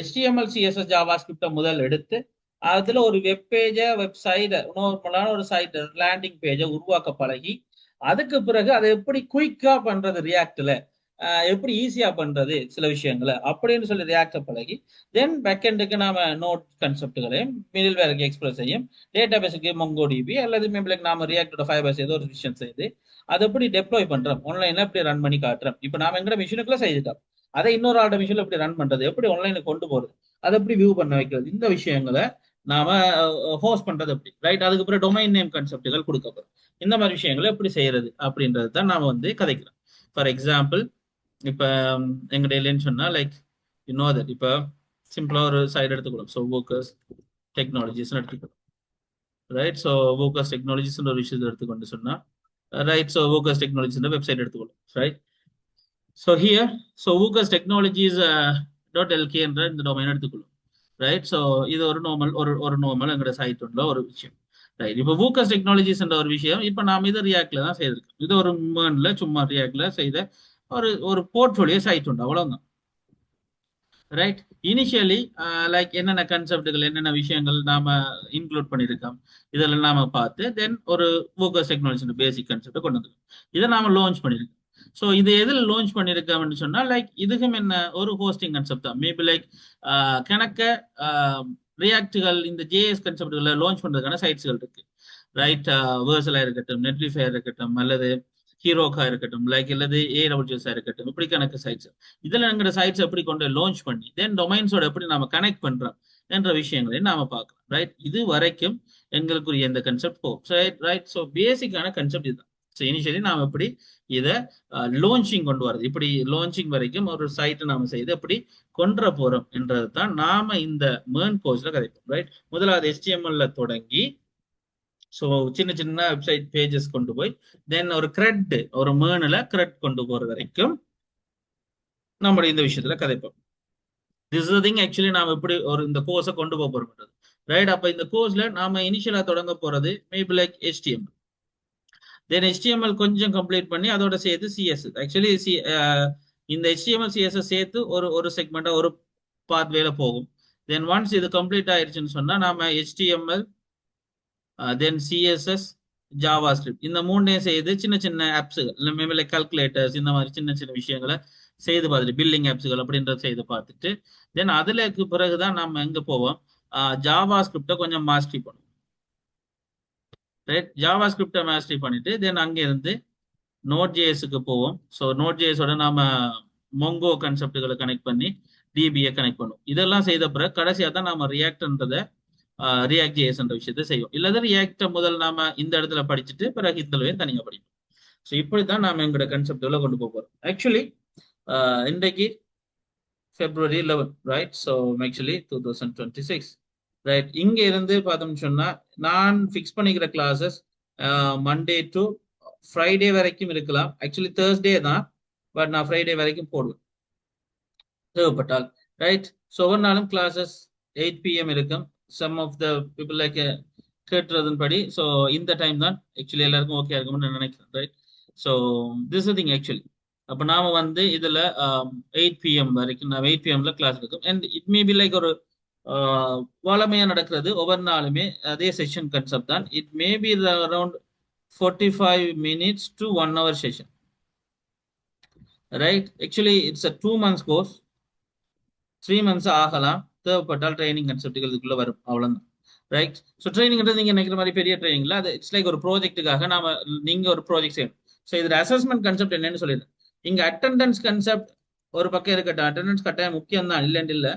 HTML CSS ஜாவாஸ்கிரிப்டை முதல் எடுத்து அதுல ஒரு வெப் பேஜை வெப்சைட்டை நார்மலான ஒரு சைட் லேண்டிங் பேஜை உருவாக்க பழகி அதுக்கு பிறகு அதை எப்படி குயிக்கா பண்றது ரியாக்ட்ல, எப்படி ஈஸியா பண்றது சில விஷயங்களை அப்படின்னு சொல்லி ரியாக்ட பழகி தென் பேக்எண்டுக்கு நாம நோட் கன்செப்டுகளையும் மிடில் வேருக்கு எக்ஸ்பிரஸையும் டேட்டா பேஸுக்கு MongoDB அல்லது மேபிளுக்கு நாம ரியாக்டோட ஃபைபர்ஸ் ஏதோ ஒரு விஷயம் செய்து அதை எப்படி டெப்ளாய் பண்றோம், ஆன்லைன்ல எப்படி ரன் பண்ணி காட்டுறோம். இப்போ நாம எங்கட மிஷினுக்குள்ள செய்துட்டோம், அதை இன்னொரு ஆல்ட மிஷின்ல எப்படி ரன் பண்றது, எப்படி ஆன்லைனுக்கு கொண்டு போறது, அதை எப்படி வியூ பண்ண வைக்கிறது, இந்த விஷயங்களை நாம ஹோஸ்ட் பண்றது எப்படி. ரைட், அதுக்கப்புறம் டொமைன் நேம் கன்செப்டுகள் கொடுக்கப்படும். இந்த மாதிரி விஷயங்களை எப்படி செய்யறது அப்படின்றது தான் நாம வந்து கதைக்கிறோம். ஃபார் எக்ஸாம்பிள் இப்போ எங்கட இல்லைன்னு சொன்னா லைக் தட் இப்போ சிம்பிளா ஒரு சைடு எடுத்துக்கலாம். ஸோ Workers Technologies எடுத்துக்கலாம். ரைட். ஸோ Workers Technologies ஒரு விஷயத்தை எடுத்துக்கொண்டு சொன்னா right. So Workers Technologies website எடுத்துக்கலாம். Right. So here Workers Technologies .lk என்ற இந்த டொமைன் எடுத்துக்கொள்ளும். ரைட். ஸோ இது ஒரு நார்மல் எங்களோட சைட் உள்ள ஒரு விஷயம். ரைட். இப்போ Workers Technologies என்ற ஒரு விஷயம் இப்போ நாம இதை ரியாக்ட்ல தான் செய்திருக்கோம். இது ஒரு மேர்ன்ல சும்மா ரியாக்ட்ல செய்த ஒரு போர்ட்ஃபோலியோ சைட் உண்டு, அவ்வளவுதான். ரைட். இனிஷியலி லைக் என்னென்ன கன்செப்டுகள் என்னென்ன விஷயங்கள் நாம இன்க்ளூட் பண்ணியிருக்கோம் இதெல்லாம் நாம பார்த்து தென் ஒரு Workers Technologies பேசிக் கன்செப்டை கொண்டு வந்துருக்கோம். இதை நாம லான்ச் பண்ணியிருக்கோம். ஸோ இது எதில் லான்ச் பண்ணியிருக்கோம்னு சொன்னா லைக் இதுக்கும் என்ன ஒரு ஹோஸ்டிங் கன்செப்ட் தான். மேபி லைக் கணக்க ரியாக்டுகள் இந்த ஜேஎஸ் கன்செப்டுகளை லான்ச் பண்றதுக்கான சைட்ஸ்கள் இருக்கு. ரைட். வேர்சலா இருக்கட்டும், நெட்லிஃபை இருக்கட்டும், அல்லது ஹீரோக்கா இருக்கட்டும், லைக் அல்லது AWS இருக்கட்டும், இப்படி கணக்கு சைட்ஸ். இதுல எங்கிற சைட்ஸ் எப்படி கொண்டு லான்ச் பண்ணி தென் டொமைன்ஸோட எப்படி நாம கனெக்ட் பண்றோம் என்ற விஷயங்களையும் நாம பார்க்கலாம். ரைட். இது வரைக்கும் எங்களுக்குரிய இந்த கன்செப்ட் போகும். ரைட். ஸோ பேசிக்கான கன்செப்ட் இதுதான். ஸோ இனிஷியலி நாம எப்படி இதை லான்ச்சிங் கொண்டு வரது, இப்படி லான்ச்சிங் வரைக்கும் ஒரு சைட்டை நாம செய்து எப்படி கொண்டு போறோம் என்றது தான் நாம இந்த மேர்ன் கோர்ஸ்ல கதைப்போம். ரைட். முதலாவது HTML தொடங்கி ஸோ சின்ன சின்ன வெப்சைட் பேஜஸ் கொண்டு போய் தென் ஒரு கிரெட் ஒரு மேர்னில் கிரெட் கொண்டு போற வரைக்கும் நம்மளுடைய இந்த விஷயத்துல கதைப்போம். திஸ் இஸ் திங் ஆக்சுவலி நாம எப்படி ஒரு இந்த கோர்ஸை கொண்டு போக போறோம். ரைட். அப்ப இந்த கோர்ஸ்ல நாம இனிஷியலா தொடங்க போறது மேபி லைக் HTML, தென் HTML கொஞ்சம் கம்ப்ளீட் பண்ணி அதோட சேர்த்து CSS. ஆக்சுவலி இந்த HTML CSS சேர்த்து ஒரு செக்மெண்டா ஒரு பாத்வேல போகும். தென் ஒன்ஸ் இது கம்ப்ளீட் ஆயிருச்சுன்னு சொன்னா நாம HTML then CSS Java script இந்த மூணையும் செய்து சின்ன சின்ன ஆப்ஸுகள் இல்லை மேபி லைக் கால்குலேட்டர்ஸ் இந்த மாதிரி சின்ன சின்ன விஷயங்களை செய்து பார்த்துட்டு பில்லிங் ஆப்ஸுகள் அப்படின்றத செய்து பார்த்துட்டு தென் அதுலக்கு பிறகுதான் நம்ம எங்க போவோம், ஜாவா ஸ்கிரிப்டை கொஞ்சம் மாஸ்டரி பண்ணுவோம். ரைட், ஜாவா ஸ்கிரிப்டை மாஸ்டரி பண்ணிட்டு தென் அங்கிருந்து நோட் ஜேஎஸ்க்கு போவோம். ஸோ நோட் ஜேஎஸோட நாம மொங்கோ கான்செப்டுகளை கனெக்ட் பண்ணி டிபியை கனெக்ட் பண்ணுவோம். இதெல்லாம் செய்த பிறகு கடைசியாக தான் நாம ரியாக்ட்ன்றதை ரியாக்ட் ஜேஎஸ்ன்ற விஷயத்தை செய்வோம். இல்லாத ரியாக்டை முதல் நாம இந்த இடத்துல படிச்சுட்டு பிறகு இதுலவே தனியாக படிப்போம். ஸோ இப்படித்தான் நாம எங்களோட கான்செப்டுகளை கொண்டு போக போறோம். ஆக்சுவலி இன்றைக்கு February 11, right? So actually 2026, right? இங்க இருந்து பார்த்தோம்னு சொன்னா நான் ஃபிக்ஸ் பண்ணிக்கிற கிளாஸஸ் மண்டே டு ஃப்ரைடே வரைக்கும் இருக்கலாம். ஆக்சுவலி தேர்ஸ்டே தான், பட் நான் ஃப்ரைடே வரைக்கும் போடுவேன் தேவைப்பட்டால், ரைட்? ஸோ ஒவ்வொரு நாளும் கிளாஸஸ் 8 PM இருக்கும். Some of the people like கேட்டுறதுன்படி ஸோ இந்த டைம் தான் ஆக்சுவலி எல்லாருக்கும் ஓகே இருக்கும்னு நான் நினைக்கிறேன், right? So this thing actually அப்போ நாம வந்து இதுல 8 PM வரைக்கும் நான் 8 PMல கிளாஸ் இருக்கும். And it may be like ஒரு வளமையா நடக்கிறது ஒவ்வொரு நாளுமே அதே செஷன் கான்செப்ட் தான். It may B around 45 minutes to 1 hour session, right? Actually it's a 2 months course, 3 months ஆகலாம், தேவைப்பட்டால் ட்ரைனிங் கான்செப்டுகள் இதுக்குள்ள வரும், அவ்வளவுதான், ரைட்? ஸோ ட்ரைனிங்ன்றது நீங்க நினைக்கிற மாதிரி பெரிய ட்ரைனிங்ல, அது இட்ஸ் லைக் ஒரு ப்ராஜெக்ட்டுக்காக நாம நீங்க ஒரு ப்ராஜெக்ட் செய்யணும். ஸோ இதுல அசஸ்மெண்ட் கான்செப்ட் என்னன்னு சொல்லிடுறேன். இங்க அட்டெண்டன்ஸ் கான்செப்ட் ஒரு பக்கம் இருக்கட்டும், அட்டெண்டன்ஸ் கட்டாயம் முக்கியம் தான், இல்லைன்னு இல்லை.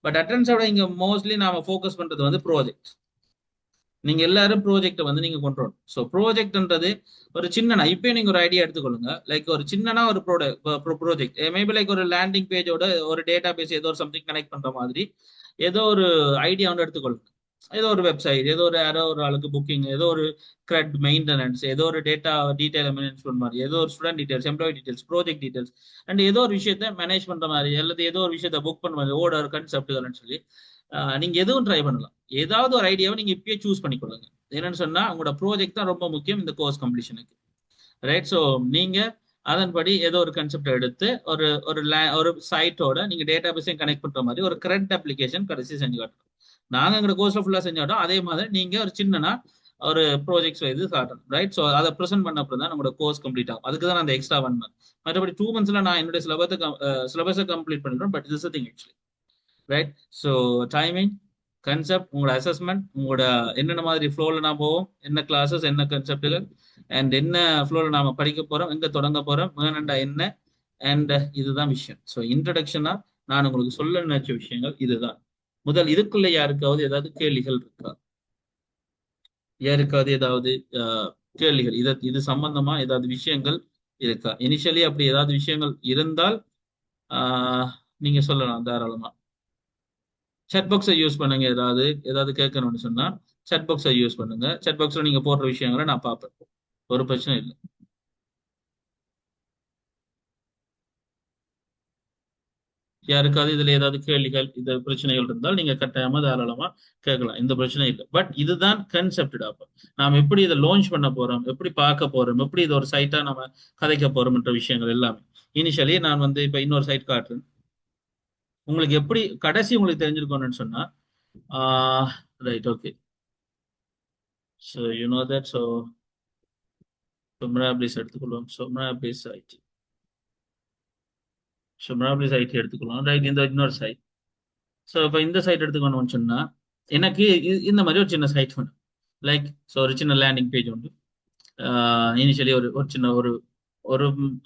பட் அட்டெண்டன்ஸோட இங்க மோஸ்ட்லி நாம ஃபோக்கஸ் பண்றது வந்து ப்ராஜெக்ட். நீங்க எல்லாரும் ப்ராஜெக்ட் வந்து நீங்க கொண்டு வரணும். ஸோ ப்ராஜெக்ட்ன்றது ஒரு சின்னனா இப்பயே நீங்க ஒரு ஐடியா எடுத்துக்கொள்ளுங்க. லைக் ஒரு சின்னனா ஒரு ப்ராஜெக்ட் மேபி லைக் ஒரு லேண்டிங் பேஜோட ஒரு டேட்டா பேஸ் ஏதோ ஒரு சம்திங் கனெக்ட் பண்ற மாதிரி ஏதோ ஒரு ஐடியா வந்து எடுத்துக்கொள்ளுங்க. ஏதோ ஒரு வெப்சைட், ஏதோ ஒரு யாரோ ஒரு ஆளுக்கு புக்கிங், ஏதோ ஒரு கிரெட் மெயின்டெனன்ஸ், ஏதோ ஒரு டேட்டா டீடைல் மேனேஜ்மெண்ட் மாதிரி, ஏதோ ஒரு student details, employee details, project details, and ஏதோ ஒரு விஷயத்த மேனேஜ் பண்ற மாதிரி அல்லது ஏதோ ஒரு விஷயத்த புக் பண்ண மாதிரி ஓடர் கான்செப்ட்கள்னு சொல்லி நீங்க எதுவும் ட்ரை பண்ணலாம். ஏதாவது ஒரு ஐடியாவை நீங்க இப்பயே சூஸ் பண்ணிக்கொள்ளுங்க. என்னன்னு சொன்னா உங்களோட ப்ராஜெக்ட் தான் ரொம்ப முக்கியம் இந்த கோர்ஸ் கம்ப்ளீஷனுக்கு, ரைட்? ஸோ நீங்க அதன்படி ஏதோ ஒரு கான்செப்ட் எடுத்து ஒரு ஒரு சைட்டோட நீங்க டேட்டா பேஸையும் கனெக்ட் பண்ற மாதிரி ஒரு கரண்ட் அப்ளிகேஷன் கடைசி செஞ்சு காட்டணும். நாங்க எங்களோட கோர்ஸ்ல ஃபுல்லா செஞ்சாட்டோம், அதே மாதிரி நீங்க ஒரு சின்னனா ஒரு ப்ராஜெக்ட்ஸ் இது காட்டணும், ரைட்? ஸோ அதை ப்ரெசென்ட் பண்ண அப்புறம் தான் உங்களோட கோர்ஸ் கம்ப்ளீட் ஆகும். அதுக்கு தான் அந்த எக்ஸ்ட்ரா 1 month. மற்றபடி 2 monthsல நான் என்னுடைய சிலபஸை கம்ப்ளீட் பண்ணிடுறேன். But this thing actually, right? So timing, concept, உங்களோட அசஸ்மெண்ட், உங்களோட என்னென்ன மாதிரி ஃப்ளோல நான் போவோம், என்ன கிளாஸஸ், என்ன கன்செப்டுகள், அண்ட் என்ன ஃப்ளோல நாம படிக்க போறோம், எங்க தொடங்க போறோம், வேணண்டா என்ன, அண்ட் இதுதான் விஷயம். ஸோ இன்ட்ரடக்ஷனா நான் உங்களுக்கு சொல்ல நினைச்ச விஷயங்கள் இதுதான். முதல் இதுக்குள்ள யாருக்காவது ஏதாவது கேள்விகள் இருக்கா? யாருக்காவது ஏதாவது கேள்விகள் இது சம்பந்தமா ஏதாவது விஷயங்கள் இருக்கா? இனிஷியலி அப்படி ஏதாவது விஷயங்கள் இருந்தால் நீங்க சொல்லலாம் தாராளமா. chat பாக்ஸை யூஸ் பண்ணுங்க. ஏதாவது கேட்கணும்னு சொன்னா chat பாக்ஸை யூஸ் பண்ணுங்க. chat பாக்ஸ்ல நீங்க போடுற விஷயங்களை நான் பார்ப்பேன், ஒரு பிரச்சனை இல்லை. யாருக்காவது இதுல ஏதாவது கேள்விகள், இது பிரச்சனைகள் இருந்தால் நீங்க கட்டாயமா தாராளமா கேட்கலாம், இந்த பிரச்சனை இல்லை. பட் இதுதான் கன்செப்ட். அப்ப நாம எப்படி இதை லான்ச் பண்ண போறோம், எப்படி பார்க்க போறோம், எப்படி இது ஒரு சைட்டா நம்ம கதைக்க போறோம்ன்ற விஷயங்கள் எல்லாமே இனிஷியலி நான் வந்து இப்ப இன்னொரு சைட் காட்டுறேன் உங்களுக்கு. எப்படி கடைசி உங்களுக்கு தெரிஞ்சிருக்கணும்னு சொன்னா right, okay. So you know that. So Mirabilis எடுத்துக்கொள்வோம். So Mirabilis IT, so Mirabilis IT எடுத்துக்கலாம், ரைட்? இந்த இன்னொரு சைட். ஸோ இப்போ இந்த சைட் எடுத்துக்கணும்னு சொன்னா எனக்கு இந்த மாதிரி ஒரு சின்ன சைட் வேணும். லைக் ஸோ ஒரு சின்ன லேண்டிங் பேஜ் உண்டு. இனிஷியலி ஒரு ஒரு சின்ன ஒரு ஒரு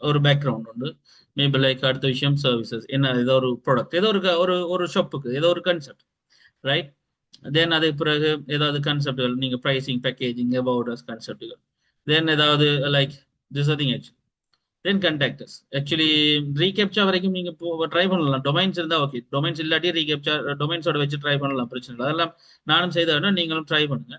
ஒரு பேக்ரவுண்ட் உண்டு. மேபி லைக் அடுத்த விஷயம் சர்வீசஸ், என்ன ஏதோ ஒரு ப்ராடக்ட், ஏதோ ஒரு ஒரு ஷாப்புக்கு ஏதோ ஒரு கன்செப்ட், ரைட்? தென் அதுக்கு பிறகு ஏதாவது கன்செப்டுகள், நீங்க ப்ரைசிங், பேக்கேஜிங், அபவுட் அஸ் கன்செப்டுகள். தென் ஏதாவது like this thing actually. Then contactors. Actually reCAPTCHA வரைக்கும் நீங்க ட்ரை பண்ணலாம். டொமைன்ஸ் இருந்தா ஓகே, டொமைன்ஸ் இல்லாட்டி ரீகேப்சா டொமைன்ஸோட வச்சு ட்ரை பண்ணலாம், பிரச்சனை இல்லை. அதெல்லாம் நானும் செய்த நீங்களும் ட்ரை பண்ணுங்க.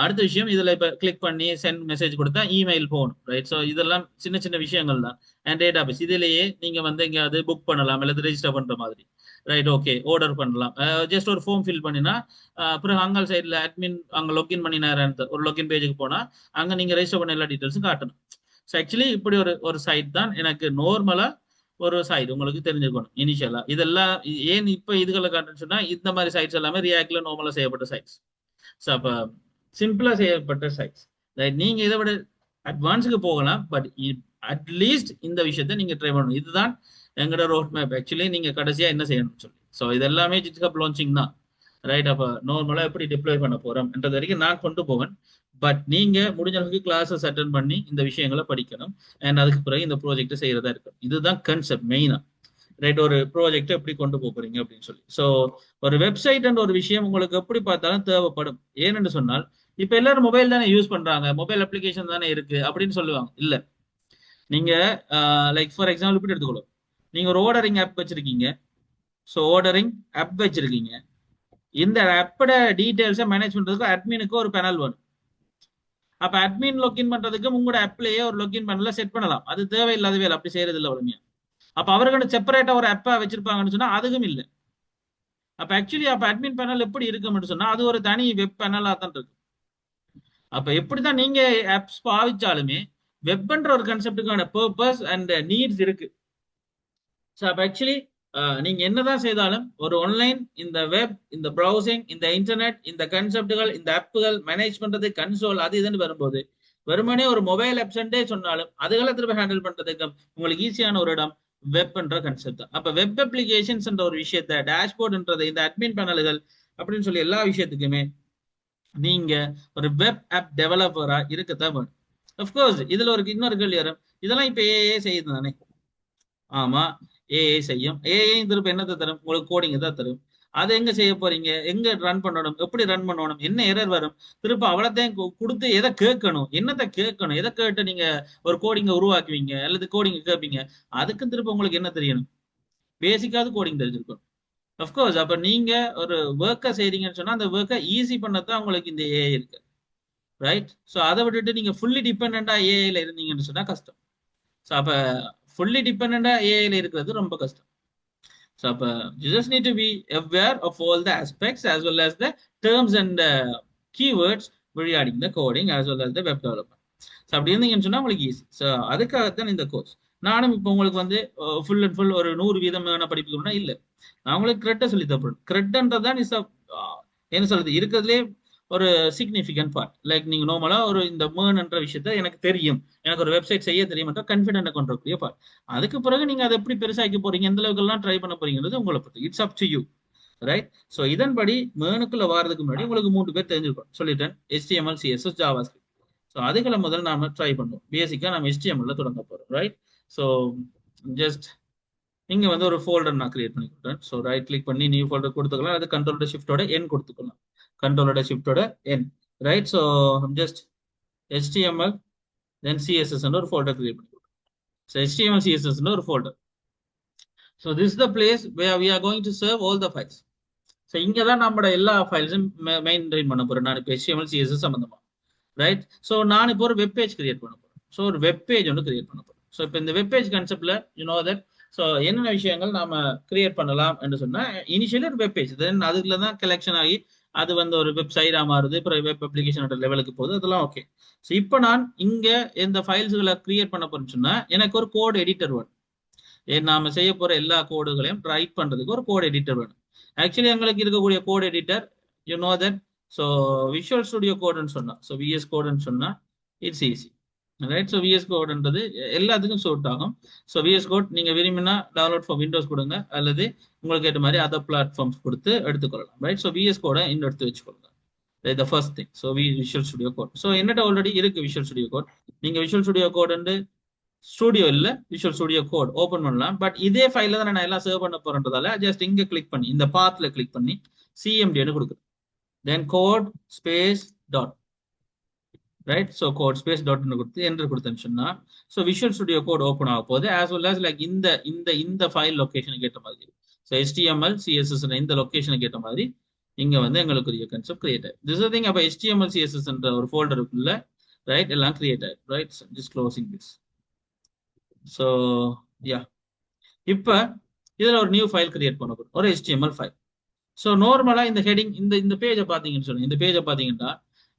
அடுத்த விஷயம், இதுல இப்ப கிளிக் பண்ணி சென்ட் மெசேஜ் கொடுத்தா இமெயில் போகணும், ரைட்? ஸோ இதெல்லாம் சின்ன சின்ன விஷயங்கள் தான். அண்ட் டேட்டா பேஸ் இதுலயே நீங்க வந்து எங்கேயாவது புக் பண்ணலாம் அல்லது ரெஜிஸ்டர் பண்ற மாதிரி, ரைட்? ஓகே, ஆர்டர் பண்ணலாம். ஜஸ்ட் ஒரு ஃபார்ம் ஃபில் பண்ணினா அப்புறம் அங்கால் சைட்ல அட்மின் அங்க லாகின் பண்ணினாரு ஒரு லாகின் பேஜுக்கு போனா அங்க நீங்க ரெஜிஸ்டர் பண்ண எல்லா டீட்டெயில்ஸும் காட்டணும். ஸோ ஆக்சுவலி இப்படி ஒரு சைட் தான் எனக்கு நார்மலா ஒரு சைட் உங்களுக்கு தெரிஞ்சிருக்கணும் இனிஷியலா. இதெல்லாம் ஏன் இப்ப இதுகளை காட்டுன்னு சொன்னா இந்த மாதிரி சைட்ஸ் எல்லாமே ரியாக்ட்ல நார்மலா செய்யப்பட்ட சைட்ஸ். ஸோ அப்ப சிம்பிளா செய்யப்பட்ட சைட்ஸ். ரைட், நீங்க இதை விட அட்வான்ஸுக்கு போகலாம், பட் அட்லீஸ்ட் இந்த விஷயத்த நீங்க ட்ரை பண்ணணும். இதுதான் எங்களோட ரோட் மேப். ஆக்சுவலி நீங்க கடைசியா என்ன செய்யணும்னு சொல்லி, ஸோ இது எல்லாமே ஜிட்ஹப் லான்ச்சிங் தான். ரைட், அப்ப நார்மலா எப்படி டிப்ளாய் பண்ண போறோம் என்றது வரைக்கும் நான் கொண்டு போவேன். பட் நீங்க முடிஞ்ச அளவுக்கு கிளாஸஸ் அட்டன் பண்ணி இந்த விஷயங்களை படிக்கணும். அண்ட் அதுக்கு பிறகு இந்த ப்ராஜெக்ட் செய்யறதா இருக்கும். இதுதான் கன்செப்ட் மெயினா. ரைட், ஒரு ப்ராஜெக்ட் எப்படி கொண்டு போறீங்க அப்படின்னு சொல்லி. ஸோ ஒரு வெப்சைட் என்ற ஒரு விஷயம் உங்களுக்கு எப்படி பார்த்தாலும் தேவைப்படும். ஏன்னு சொன்னால் இப்ப எல்லாரும் மொபைல் தானே யூஸ் பண்றாங்க, மொபைல் அப்ளிகேஷன் தானே இருக்கு அப்படின்னு சொல்லுவாங்க. இல்ல, நீங்க லைக் ஃபார் எக்ஸாம்பிள் இப்படி எடுத்துக்கணும். நீங்க ஒரு ஆர்டரிங் ஆப் வச்சிருக்கீங்க. ஸோ ஆர்டரிங் ஆப் வச்சிருக்கீங்க. இந்த ஆப்போட டீடைல்ஸை மேனேஜ் பண்றதுக்கு அட்மினுக்கு ஒரு பேனல் வேணும். அப்ப அட்மின் லொகின் பண்றதுக்கு உங்களோட ஆப்லயே ஒரு லொகின் பேனல செட் பண்ணலாம். அது தேவையில்லாத வேலை, அப்படி செய்யறது இல்லை வலிமையா. அப்ப அவர்கள் செப்பரேட்டா ஒரு ஆப்பா வச்சிருப்பாங்கன்னு சொன்னா அதுவும் இல்லை. அப்ப ஆக்சுவலி அப்ப அட்மின் பேனல் எப்படி இருக்கும்னு சொன்னா அது ஒரு தனி வெப் பேனலா தான் இருக்கு. அப்ப எப்படிதான் நீங்க ஆப்ஸ் பாவிச்சாலுமே வெப்ன்ற ஒரு கன்செப்டுக்கான பர்பஸ் அண்ட் நீட்ஸ் இருக்கு. ஸோ அப்ப ஆக்சுவலி நீங்க என்னதான் செய்தாலும் ஒரு ஆன்லைன், இந்த வெப், இந்த ப்ரௌசிங், இந்த இன்டர்நெட், இந்த கன்செப்டுகள், இந்த ஆப்புகள் மேனேஜ் பண்றது, கன்சோல் அது இதுன்னு வரும்போது வெறுமனே ஒரு மொபைல் ஆப்ஸ்ன்றே சொன்னாலும் அதுகளை திரும்ப ஹேண்டில் பண்றதுக்கு உங்களுக்கு ஈஸியான ஒரு இடம் வெப்ன்ற கன்செப்ட் தான். அப்ப வெப் அப்ளிகேஷன்ஸ் ஒரு விஷயத்த, டேஷ்போர்ட்ன்றது, இந்த அட்மின் பேனல்கள் அப்படின்னு சொல்லி எல்லா விஷயத்துக்குமே நீங்க ஒரு வெப் ஆப் டெவலப்பரா இருக்கத்தான் வேணும். அப்கோர்ஸ் இதுல ஒரு இன்னொரு கேள்வி வரும், இதெல்லாம் இப்ப ஏஏ செய்யுது தானே? ஆமா, ஏஐ செய்யும். ஏஐ திரும்ப என்னத்தை தரும்? உங்களுக்கு கோடிங் தான் தரும். அதை எங்க செய்ய போறீங்க? எங்க ரன் பண்ணணும்? எப்படி ரன் பண்ணணும்? என்ன எரர் வரும்? திரும்ப அவ்வளோத்தையும் கொடுத்து எதை கேட்கணும்? என்னத்தை கேட்கணும்? எதை கேட்டு நீங்க ஒரு கோடிங்கை உருவாக்குவீங்க அல்லது கோடிங்கை கேட்பீங்க? அதுக்கும் திரும்ப உங்களுக்கு என்ன தெரியணும்? பேசிக்காவது கோடிங் தெரிஞ்சிருக்கும். அப்கோர்ஸ் அப்ப நீங்க ஒரு ஒர்க்கை செய்றீங்கன்னு சொன்னா அந்த ஒர்க்கை ஈஸி பண்ணத்தான் உங்களுக்கு இந்த ஏஐ இருக்கு. ரைட், ஸோ அதை விட்டுட்டு நீங்க ஃபுல்லி டிபெண்டா ஏஐல இருந்தீங்கன்னு சொன்னா கஷ்டம். ஸோ அப்ப ஃபுல்லி டிபெண்டா ஏஐல இருக்கிறது ரொம்ப கஷ்டம். ஸோ அப்ப you just need to be aware of all the aspects as well as the terms and keywords regarding the coding as well as the web development. So அப்படி இருந்தீங்கன்னு சொன்னா உங்களுக்கு ஈஸி. ஸோ அதுக்காகத்தான் இந்த கோர்ஸ். நானும் இப்போ உங்களுக்கு வந்து ஃபுல் அண்ட் ஃபுல் ஒரு 100% படிப்புக்கணும்னா இல்லை, நான் உங்களுக்கு கிரெட்டை சொல்லி தரப்படும். கிரெட்ன்றதான் இஸ் என்ன சொல்றது இருக்கிறதுலே ஒரு சிக்னிஃபிகன்ட் பார்ட். லைக் நீங்க நார்மலா ஒரு இந்த மேர்ன்ற விஷயத்த எனக்கு தெரியும், எனக்கு ஒரு வெப்சைட் செய்ய தெரியும் கான்ஃபிடென்ட் கொண்டிருக்கிய பார்ட். அதுக்கு பிறகு நீங்க அதை எப்படி பெருசாக்கி போறீங்க, எந்த அளவுக்கு எல்லாம் ட்ரை பண்ண போறீங்கிறது உங்களை பத்தி. It's up to you. Right, so இதன்படி மேனுக்குள்ள வாரதுக்கு முன்னாடி உங்களுக்கு 3 பேர் தெரிஞ்சிருக்கும் சொல்லிட்டேன். HTML, CSS, JavaScript. ஸோ அதுகளை முதல்ல நாம ட்ரை பண்ணுவோம். பேசிக்கா நம்ம HTML தொடங்க போறோம். ரைட், ஸோ ஜஸ்ட் இங்க வந்து ஒரு ஃபோல்டர் நான் கிரியேட் பண்ணி கொடுத்தேன். ஸோ ரைட் கிளிக் பண்ணி நியூ ஃபோல்டர் கொடுத்துக்கலாம். அது கண்ட்ரோலோட ஷிஃப்டோட என் கொடுத்துக்கலாம். கண்ட்ரோலோட ஷிஃப்டோட N. Right, so just HTML then CSS ஒரு ஃபோல்டர் கிரியேட் பண்ணி கொடுத்தேன். ஸோ HTML, CSS ஒரு folder. So this the place where we are going to serve all the files. So இங்கே தான் நம்மளோட எல்லா ஃபைல்ஸும் மெயின்டைன் பண்ண போறேன் நான் இப்போ HTML, CSS சம்பந்தமா. ரைட், ஸோ நான் இப்போ ஒரு வெப் பேஜ் கிரியேட் பண்ண போறேன். ஸோ ஒரு வெப் பேஜ் ஒன்று கிரியேட் பண்ண போறேன். ஸோ இப்போ இந்த வெப் பேஜ் கான்செப்ட்ல யூ நோ தட் ஸோ என்னென்ன விஷயங்கள் நாம கிரியேட் பண்ணலாம் என்று சொன்னா இனிஷியலி ஒரு வெப் பேஜ், தென் அதுல தான் கலெக்ஷன் ஆகி அது வந்து ஒரு வெப்சைட்டா மாறுது, அப்புறம் வெப் அப்ளிகேஷனோட லெவலுக்கு போகுது, அதெல்லாம் ஓகே. ஸோ இப்போ நான் இங்க இந்த ஃபைல்ஸ்களை கிரியேட் பண்ண போறேன்னு சொன்னா எனக்கு ஒரு கோட் எடிட்டர் வேணும். நாம செய்ய போற எல்லா கோடுகளையும் ரைட் பண்றதுக்கு ஒரு கோட் எடிட்டர் வேணும். ஆக்சுவலி எங்களுக்கு இருக்கக்கூடிய code editor you know that. So visual Studio கோடுன்னு சொன்னா, ஸோ விஎஸ் கோடுன்னு சொன்னா it's easy. Right, so VS கோடுன்றது எல்லாத்துக்கும் சூட் ஆகும். ஸோ விஎஸ் கோட் நீங்க விரும்பினா டவுன்லோட் ஃபார் விண்டோஸ் கொடுங்க, அல்லது உங்களுக்கு ஏற்ற மாதிரி அதர் பிளாட்ஃபார்ம்ஸ் கொடுத்து எடுத்துக்கொள்ளலாம். ரைட், ஸோ விஎஸ் கோடை இன்னும் எடுத்து வச்சுக்கொள்ளுங்க. The first thing. So visual studio code. So என்னட்ட ஆல்ரெடி இருக்கு விஷுவல் ஸ்டுடியோ கோட். நீங்க விஷுவல் ஸ்டுடியோ கோட் வந்து ஸ்டுடியோ இல்ல விஷுவல் ஸ்டுடியோ கோட் ஓபன் பண்ணலாம். பட் இதே ஃபைல தான் நான் எல்லாம் சேவ் பண்ண போறேன்றதால ஜஸ்ட் இங்க கிளிக் பண்ணி இந்த பாத்ல கிளிக் பண்ணி சிஎம்டின்னு கொடுக்குறேன். Then code space dot. Right, so code space டாட்னு கொடுத்து என்டர் கொடுத்தேன்னு சொன்னா so visual studio Code open ஆக போகுது. ஆஸ் வெல் ஆஸ் லைக் இந்த இந்த இந்த ஃபைல் லொகேஷனுக்கு ஏற்ற மாதிரி. ஸோ HTML, CSS இந்த லொகேஷனுக்கு ஏற்ற மாதிரி இங்க வந்து எங்களுக்கு கன்செப்ட் கிரியேட் ஆயிடும். திஸ் திங் அப்போ HTML, CSS என்ற ஒரு ஃபோல்டருக்குள்ள ரைட் எல்லாம் கிரியேட் ஆயிடும். Right, just closing this. So yeah, இப்போ இதுல ஒரு நியூ ஃபைல் கிரியேட் பண்ண போறோம், ஒரு HTML ஃபைல். ஸோ நார்மலா இந்த ஹெடிங் இந்த பேஜை பார்த்தீங்கன்னு சொல்லுங்க. இந்த பேஜை பார்த்தீங்கன்னா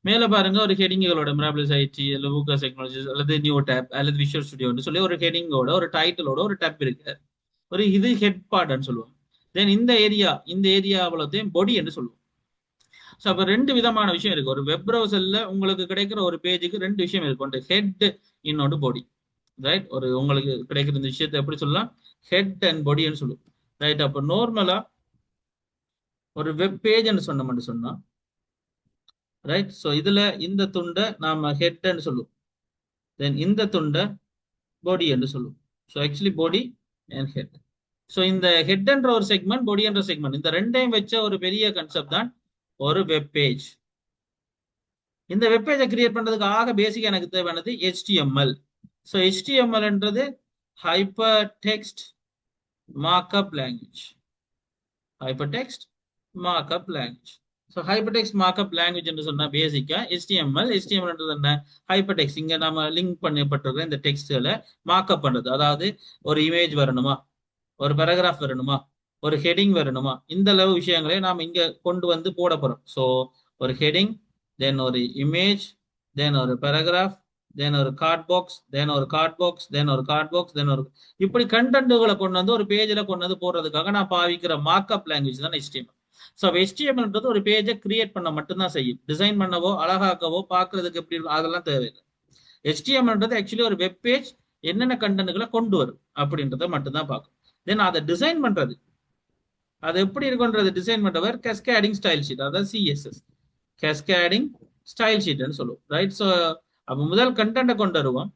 மேல பாருங்க ஒரு ஹெடிங்களோட மிராபிள்ஸ் ஐடி அல்லது லூகாஸ் டெக்னாலஜிஸ் அல்லது நியூ டேப் அல்லது விஷுவல் ஸ்டுடியோன்னு சொல்லி ஒரு ஹெடிங்கோட ஒரு டைட்டிலோட ஒரு டேப் இருக்கு. ஒரு இது ஹெட் பார்ட்னு சொல்லுவோம். தென் இந்த ஏரியா அவ்வளோத்தையும் பொடி என்று சொல்லுவோம். ஸோ அப்போ ரெண்டு விதமான விஷயம் இருக்கு. ஒரு வெப் ப்ரௌசர்ல உங்களுக்கு கிடைக்கிற ஒரு பேஜுக்கு ரெண்டு விஷயம் இருக்கு. ஒன்று ஹெட், இன்னொன்று பொடி. ரைட், ஒரு உங்களுக்கு கிடைக்கிற இந்த விஷயத்தை எப்படி சொல்லலாம், ஹெட் அண்ட் பொடின்னு சொல்லுவோம். ரைட், அப்போ நார்மலா ஒரு வெப் பேஜ்னு சொன்னா ரைட். ஸோ இதுல இந்த துண்டை நாம ஹெட்னு சொல்லுவோம். தென் இந்த துண்டை பாடி என்று சொல்லுவோம். So actually body and head. So இந்த ஹெட் என்ற ஒரு செக்மெண்ட், பாடி என்ற செக்மெண்ட், இந்த ரெண்டையும் வச்ச ஒரு பெரிய கான்செப்ட் தான் ஒரு வெப் பேஜ். இந்த வெப் பேஜை கிரியேட் பண்றதுக்கு ஆக பேசிக் எனக்கு தேவையானது HTML. ஸோ HTMLன்றது hypertext markup language. Hypertext markup language. So hypertext markup language என்று சொன்னா பேசிக்கா HTML என்ன, ஹைப்பர் டெக்ஸ்ட். இங்க நம்ம லிங்க் பண்ணப்பட்டிருக்கிற இந்த டெக்ஸ்ட்களை மார்க்அப் பண்றது. அதாவது ஒரு இமேஜ் வரணுமா, ஒரு பேராகிராஃப் வரணுமா, ஒரு ஹெடிங் வரணுமா, இந்த அளவு விஷயங்களை நாம் இங்க கொண்டு வந்து போட போறோம். ஸோ ஒரு ஹெடிங், தென் ஒரு இமேஜ், தென் ஒரு பேராகிராஃப், தென் ஒரு கார்ட் பாக்ஸ், தென் ஒரு கார்ட் பாக்ஸ், தென் ஒரு கார்ட் பாக்ஸ், தென் ஒரு இப்படி கண்டென்ட்டுகளை கொண்டு வந்து ஒரு பேஜில் கொண்டு வந்து போடுறதுக்காக நான் பாவிக்கிற மார்க்அப் லாங்குவேஜ் தான் HTML. ஸோ HTMLன்றது ஒரு பேஜை கிரியேட் பண்ண மட்டும்தான் செய்யும். டிசைன் பண்ணவோ அழகாக்கவோ பார்க்கறதுக்கு எப்படி அதெல்லாம் தேவையில்லை. HTMLன்றது ஆக்சுவலி ஒரு வெப் பேஜ் என்னென்ன கண்டென்ட்களை கொண்டு வரும் அப்படின்றத மட்டும்தான் பார்க்கும். தென் அதை டிசைன் பண்றது, அது எப்படி இருக்குன்றது டிசைன் பண்றவர் கேஸ்கேடிங் ஸ்டைல் ஷீட், அதாவது CSS, கேஸ்கேடிங் ஸ்டைல் ஷீட்னு சொல்லுவோம். ரைட். ஸோ அப்போ முதல் கண்டென்ட்டை கொண்டு வருவோம்,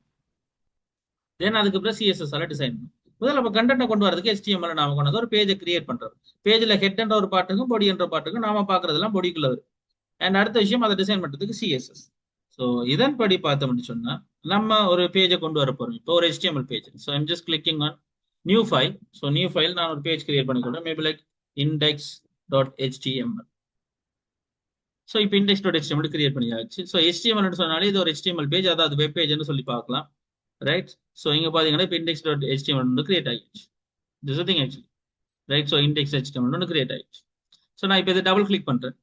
தென் அதுக்கப்புறம் CSS டிசைன் பண்ணும். முதல்ல நம்ம கண்டென்ட்டை கொண்டு வரதுக்கு HTML நாம கொண்டு வந்து ஒரு பேஜை கிரியேட் பண்றோம். பேஜில் ஹெட் என்ற ஒரு பாட்டுக்கும் பொடி என்ற பாட்டுக்கும் நாம பாக்குறதெல்லாம் பொடிக்குள்ள வரும். அண்ட் அடுத்த விஷயம் அதை டிசைன் பண்றதுக்கு CSS. ஸோ இதன்படி பார்த்தோம்னு சொன்னா நம்ம ஒரு பேஜை கொண்டு வர போறோம். இப்போ ஒரு HTML page. So I'm just clicking on new file. So new file நான் ஒரு பேஜ் கிரியேட் பண்ணிக்கிறேன். Maybe like index.html. ஸோ இப்போ index.html கிரியேட் பண்ணியாச்சு. ஸோ HTML சொன்னாலே இது ஒரு HTML பேஜ், அதாவது வெப் பேஜ்னு சொல்லி பார்க்கலாம். ரைட். ஸோ இங்க பாத்தீங்கன்னா இப்போ index.html கிரியேட் ஆகிடுச்சு. This thing actually. Right. So index.html create ஆகிடுச்சு. ஸோ நான் இப்போ இதை டபுள் கிளிக் பண்றேன்.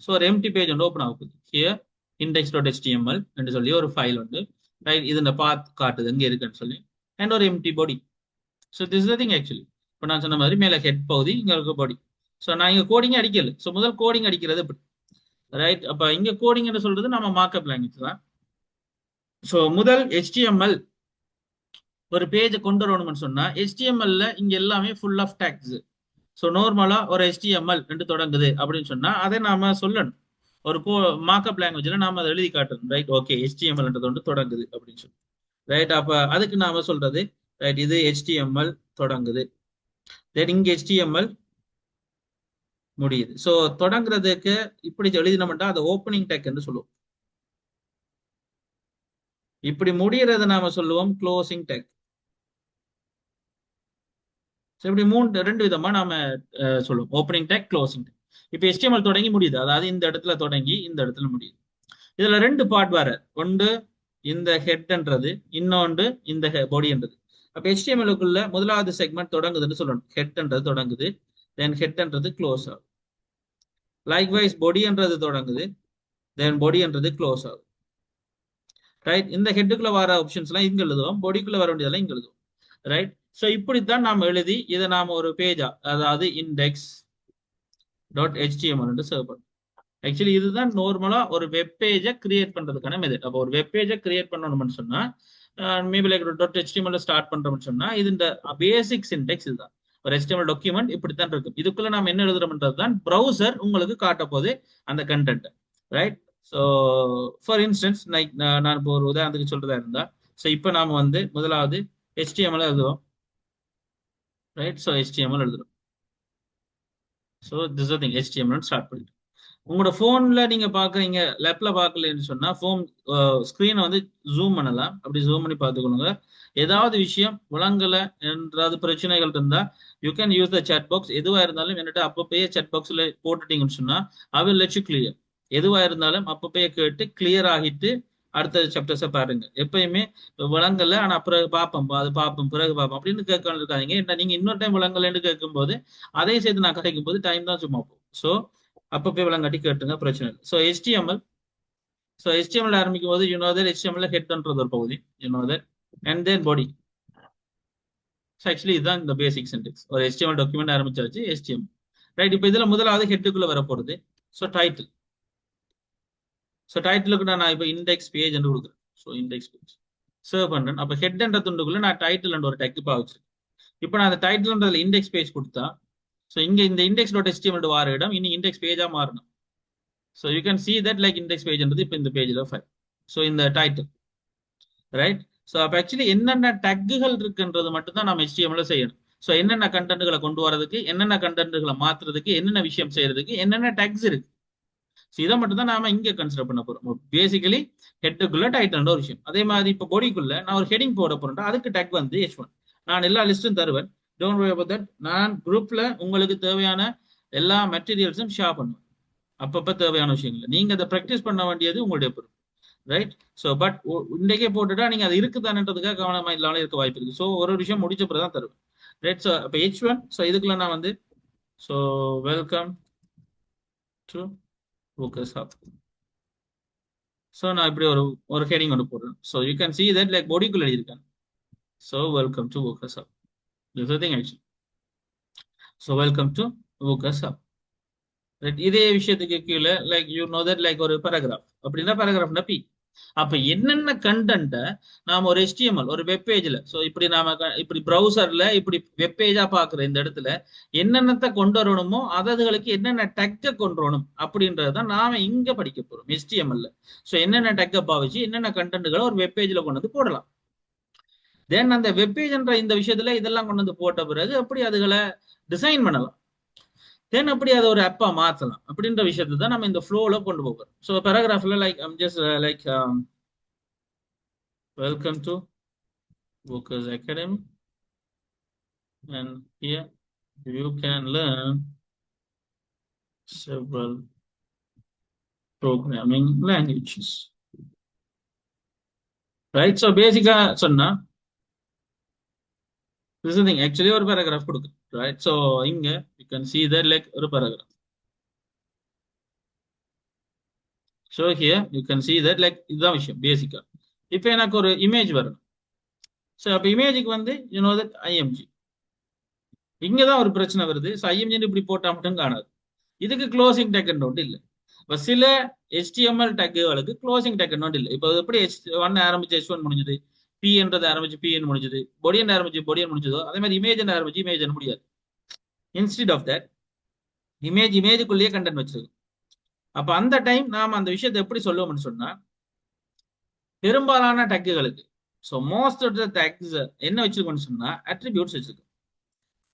ஸோ ஒரு எம்டி பேஜ் ஒன்று ஓப்பன் ஆகுது. ஹியர் index.html என்று சொல்லி ஒரு ஃபைல் உண்டு. ரைட். இது இந்த பாத் காட்டுது எங்க இருக்குன்னு சொல்லி. அண்ட் ஒரு empty body. So this thing actually. இப்போ நான் சொன்ன மாதிரி மேலே ஹெட் பகுதி, இங்க இருக்க பாடி. ஸோ நான் இங்க கோடிங் அடிக்கல. ஸோ முதல் கோடிங் அடிக்கிறது எப்படி, ரைட். அப்ப இங்க கோடிங் என்று சொல்றது நம்ம மார்க்அப் லாங்குவேஜ் தான். ஸோ முதல் HTML ஒரு பேஜை கொண்டு வரணும்னு சொன்னா HTML இங்க எல்லாமே ஃபுல் ஆஃப் டேக்ஸ். ஸோ நார்மலா ஒரு HTML என்று தொடங்குது அப்படின்னு சொன்னா அதை நாம சொல்லணும். ஒரு மார்க்அப் லாங்குவேஜ்ல நாம அதை எழுதி காட்டணும். ரைட். ஓகே, HTMLன்றது ஒன்று தொடங்குது அப்படின்னு சொல்லி. ரைட். அப்ப அதுக்கு நாம சொல்றது ரைட், இது HTML தொடங்குது, தென் இங்க HTML முடியுது. ஸோ தொடங்குறதுக்கு இப்படி எழுதினோம்னா அதை ஓப்பனிங் டேக் என்று சொல்லுவோம். இப்படி முடியறதை நாம சொல்லுவோம் க்ளோசிங் டேக். இப்படி ரெண்டு விதமா நாம சொல்லுவோம், ஓப்பனிங் டேக், க்ளோசிங் டேக். இப்போ HTML தொடங்கி முடியுது, அதாவது இந்த இடத்துல தொடங்கி இந்த இடத்துல முடியுது. இதுல ரெண்டு பார்ட் வர, ஒன்று இந்த ஹெட்ன்றது, இன்னொன்று இந்த பாடின்றது. அப்ப HTML-க்குள்ள முதலாவது செக்மெண்ட் தொடங்குதுன்னு சொல்லணும். ஹெட்ன்றது தொடங்குது, தென் ஹெட்ன்றது க்ளோஸ் ஆகும். லைக்வைஸ் பாடின்றது தொடங்குது, தென் பாடின்றது க்ளோஸ் ஆகும். ரைட். இந்த ஹெட்டுக்குள்ள வர ஆப்ஷன்ஸ் எல்லாம் இங்க எழுதுவோம், பாடிக்குள்ள வர வேண்டியதெல்லாம் இங்க எழுதுவோம். ரைட். ஸோ இப்படித்தான் நாம் எழுதி இதை நாம ஒரு பேஜா, அதாவது index.html சர்வ் பண்ணும். ஆக்சுவலி இதுதான் நார்மலா ஒரு வெப் பேஜை கிரியேட் பண்றதுக்கான மெத்தட். அப்போ ஒரு வெப் பேஜை கிரியேட் பண்ணணும்னு சொன்னா மேபி லைக் .html ஸ்டார்ட் பண்றோம்னு சொன்னா இது இந்த பேசிக் சின்டெக்ஸ் இதுதான். ஒரு HTML டாக்குமெண்ட் இப்படித்தான் இருக்கும். இதுக்குள்ள நம்ம என்ன எழுதுறோம்ன்றது தான் ப்ரௌசர் உங்களுக்கு காட்ட போது அந்த content. Right. So for instance like நான் இப்போ ஒரு உதாரணத்துக்கு சொல்றதா இருந்தா, ஸோ இப்போ நாம வந்து முதலாவது HTML எழுதுவோம். ரைட். ஸோ HTML எழுதுறோம். So this thing HTML start பண்ணிட்டு உங்களோட போன்ல நீங்க பாக்குறீங்க, லேப்ல பாக்கலன்னு சொன்னா போன் ஸ்கிரீனை வந்து ஜூம் பண்ணலாம். அப்படி ஜூம் பண்ணி பார்த்துக்கொள்ளுங்க. ஏதாவது விஷயம் விளங்கல என்றாவது பிரச்சனைகள் இருந்தா you can use the chat box. எதுவா இருந்தாலும் என்னட்டு அப்பப்பயே chat பாக்ஸ்ல போட்டுட்டீங்கன்னு சொன்னா I will let you clear. எதுவா இருந்தாலும் அப்பப்பயே கேட்டு கிளியர் ஆகிட்டு அடுத்த சாப்டர்ஸை பாருங்க. எப்பயுமே விளங்கல ஆனா பிறகு பார்ப்போம், அது பார்ப்போம் பிறகு பார்ப்போம் அப்படின்னு கேட்க இருக்காதீங்க. என்ன நீங்க இன்னொரு டைம் விளங்கலன்னு கேட்கும் போது அதையும் சேர்த்து நான் கிடைக்கும் போது டைம் தான் சும்மா போகும். ஸோ அப்பப்போ விளங்காட்டி கேட்டுங்க, பிரச்சனை இல்லை. ஸோ HTML ஆரம்பிக்கும் போது HTML ஹெட்ன்றது ஒரு பகுதி, and then body. So actually இதுதான் இந்த பேசிக் சின்டெக்ஸ். ஒரு HTML டாக்குமெண்ட் ஆரம்பிச்சாச்சு, HTML. ரைட். இப்போ இதில் முதலாவது ஹெட்டுக்குள்ளே வர போகிறது. So title. ஸோ டைட்டிலுக்கு நான் இப்போ இண்டெக்ஸ் பேஜ் என்று கொடுக்குறேன். ஸோ இண்டெக்ஸ் பேஜ் சர்வ் பண்ணுறேன். அப்போ ஹெட் என்ற துண்டுக்குள்ள நான் டைட்டில் என்ற ஒரு டெக் வச்சிருக்கேன். இப்போ நான் அந்த டைட்டில்ன்றதுல இண்டெக்ஸ் பேஜ் கொடுத்தா, ஸோ இங்கே இந்த இண்டெக்ஸ் டாட் HTML வார இடம் இனி இண்டெக்ஸ் பேஜாக மாறணும். So you can see that like index பேஜ்ன்றது இப்போ இந்த பேஜில் ஃபைல். ஸோ இந்த டைட்டில். ரைட். ஸோ அப்போ ஆக்சுவலி என்னென்ன டக்குகள் இருக்குன்றது மட்டும் தான் நம்ம HTML செய்யணும். ஸோ என்னென்ன கண்டென்ட்களை கொண்டு வரதுக்கு, என்னென்ன கண்டென்ட்களை மாற்றுறதுக்கு, என்னென்ன விஷயம் செய்யறதுக்கு, என்னென்ன டேக்ஸ் இருக்கு. ஸோ இதை மட்டும் தான் நாம இங்கே கன்சிடர் பண்ண போறோம். பேசிக்கலி ஹெட்டுக்குள்ள டைட்டில் ஒரு விஷயம். அதே மாதிரி இப்போ பாடிக்குள்ள நான் ஒரு ஹெடிங் போட போறேன். அதுக்கு டேக் வந்து H1. நான் எல்லா லிஸ்ட்டும் தருவேன். Don't worry about that. நான் குரூப்ல உங்களுக்கு தேவையான எல்லா மெட்டீரியல்ஸும் ஷேர் பண்ணுவேன். அப்பப்போ தேவையான விஷயங்கள் நீங்க அதை ப்ராக்டிஸ் பண்ண வேண்டியது உங்களுடைய பொறுப்பு. ரைட். ஸோ பட் இன்றைக்கே போட்டுட்டா நீங்க அது இருக்குதானன்றதுக்காக கவனமா இல்லாமல் இருக்க வாய்ப்பு இருக்கு. ஸோ ஒரு விஷயம் முடிச்ச பிறகு தான் தருவேன். ரைட். ஸோ இப்போ H1. ஸோ இதுக்குள்ள நான் வந்து so welcome to Vocus Hub. So நான் இப்படி ஒரு ஹெடிங் ஒன்று போடுறேன். So you can see that like பாடிக்குள்ள எழுதியிருக்கேன். So welcome to Vocus Hub. This is the thing actually. So welcome to Vocus Hub. Right. இதே விஷயத்துக்கு கீழே like you know that like ஒரு பேராகிராஃப். அப்படின்னா பேராகிராஃப்னா P. அப்ப என்னென்ன கண்டென்ட்டை நாம ஒரு HTML ஒரு வெப் பேஜ்ல, ஸோ இப்படி நாம இப்படி ப்ரௌசர்ல இப்படி வெப் பேஜா பாக்குற இந்த இடத்துல என்னென்னத்தை கொண்டு வரணுமோ அதுகளுக்கு என்னென்ன டெக்கை கொண்டு வரணும் அப்படின்றதான் நாம இங்க படிக்க போறோம் HTML-ல. ஸோ என்னென்ன டெக்கை பாவிச்சு என்னென்ன கண்டென்ட்களை ஒரு வெப் பேஜ்ல கொண்டு வந்து போடலாம். தென் அந்த வெப் பேஜ்ன்ற இந்த விஷயத்துல இதெல்லாம் கொண்டு வந்து போட்ட பிறகு அப்படி அதுகளை டிசைன் பண்ணலாம். தென் அப்படி அதை ஒரு அப்பா மாற்றலாம் அப்படின்ற விஷயத்தை தான் நம்ம இந்த ஃப்ளோல கொண்டு போகிறோம். ஸோ பேராகிராஃப்ல like just like welcome to Vocus Academy, and here you can learn several programming languages. Right. So பேசிக்கா சொன்னா this is the thing. Actually ஒரு பேராகிராஃப் கொடுக்கு. Right. So இங்க you can see that like ஒரு paragraph. So here you can see that like இதுதான் விஷயம் பேசிக்கா. இப்போ எனக்கு ஒரு இமேஜ் வரணும். ஸோ அப்போ இமேஜுக்கு வந்து யூ நோ தட் IMG. இங்கதான் ஒரு பிரச்சனை வருது. ஸோ IMG இப்படி போட்டா மட்டும் காணாது. இதுக்கு க்ளோசிங் டேக் நோட் இல்லை. இப்போ சில HTML டேக்குகளுக்கு க்ளோசிங் டேக் நோட் இல்லை. இப்போ எப்படி H1 ஆரம்பிச்சு H1 முடிஞ்சது, P-என்றது ஆரம்பிச்சு PN முடிஞ்சது, பொடியன் ஆரம்பிச்சு பொடியன் முடிஞ்சதோ அதே மாதிரி இமேஜ் ஆரம்பிச்சு இமேஜ் முடியாது. இன்ஸ்டெட் ஆஃப் தட் இமேஜுக்குள்ளேயே கண்டென்ட் வச்சிருக்கு. அப்ப அந்த டைம் நாம அந்த விஷயத்தை எப்படி சொல்லுவோம்னு சொன்னா, பெரும்பாலான டேக்குகளுக்கு so most of the tags என்ன வச்சிருக்கோம்னு சொன்னா அட்ரிபியூட்ஸ் வச்சிருக்கோம்.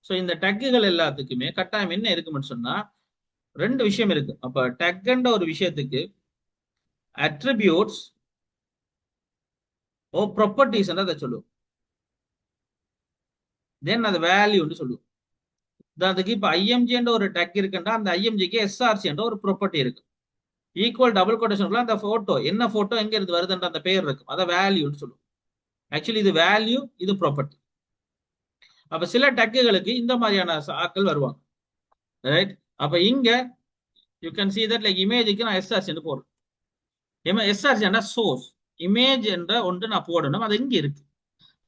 ஸோ இந்த டேக்குகள் எல்லாத்துக்குமே கட்டாயம் என்ன இருக்குன்னு சொன்னா ரெண்டு விஷயம் இருக்கு. அப்ப டேக்ன்ற ஒரு விஷயத்துக்கு அட்ரிபியூட்ஸ் ஓ ப்ராப்பர்ட்டிஸ் அதை சொல்லுவோம். தென் அது வேல்யூன்னு சொல்லுவோம். அதுக்கு இப்ப IMG ஒரு டேக் இருக்குன்னா அந்த IMGக்கு SRC என்ற ஒரு ப்ராப்பர்ட்டி இருக்கு. ஈக்குவல் டபுள் கோட்டேஷனுக்குள்ள அந்த போட்டோ என்ன போட்டோ எங்க இருந்து வருதுன்ற அந்த பேர் இருக்கும். அதை வேல்யூன்னு சொல்லுவோம். ஆக்சுவலி இது வேல்யூ, இது ப்ராப்பர்ட்டி. அப்ப சில டக்குகளுக்கு இந்த மாதிரியான ஆட்கள் வருவாங்க. ரைட். அப்ப இங்க you can see that like இமேஜுக்கு நான் SRC போடுறேன். SRC என்ற சோர்ஸ் இமேஜ் என்ற ஒன்று நான் போடணும். அது இங்க இருக்கு.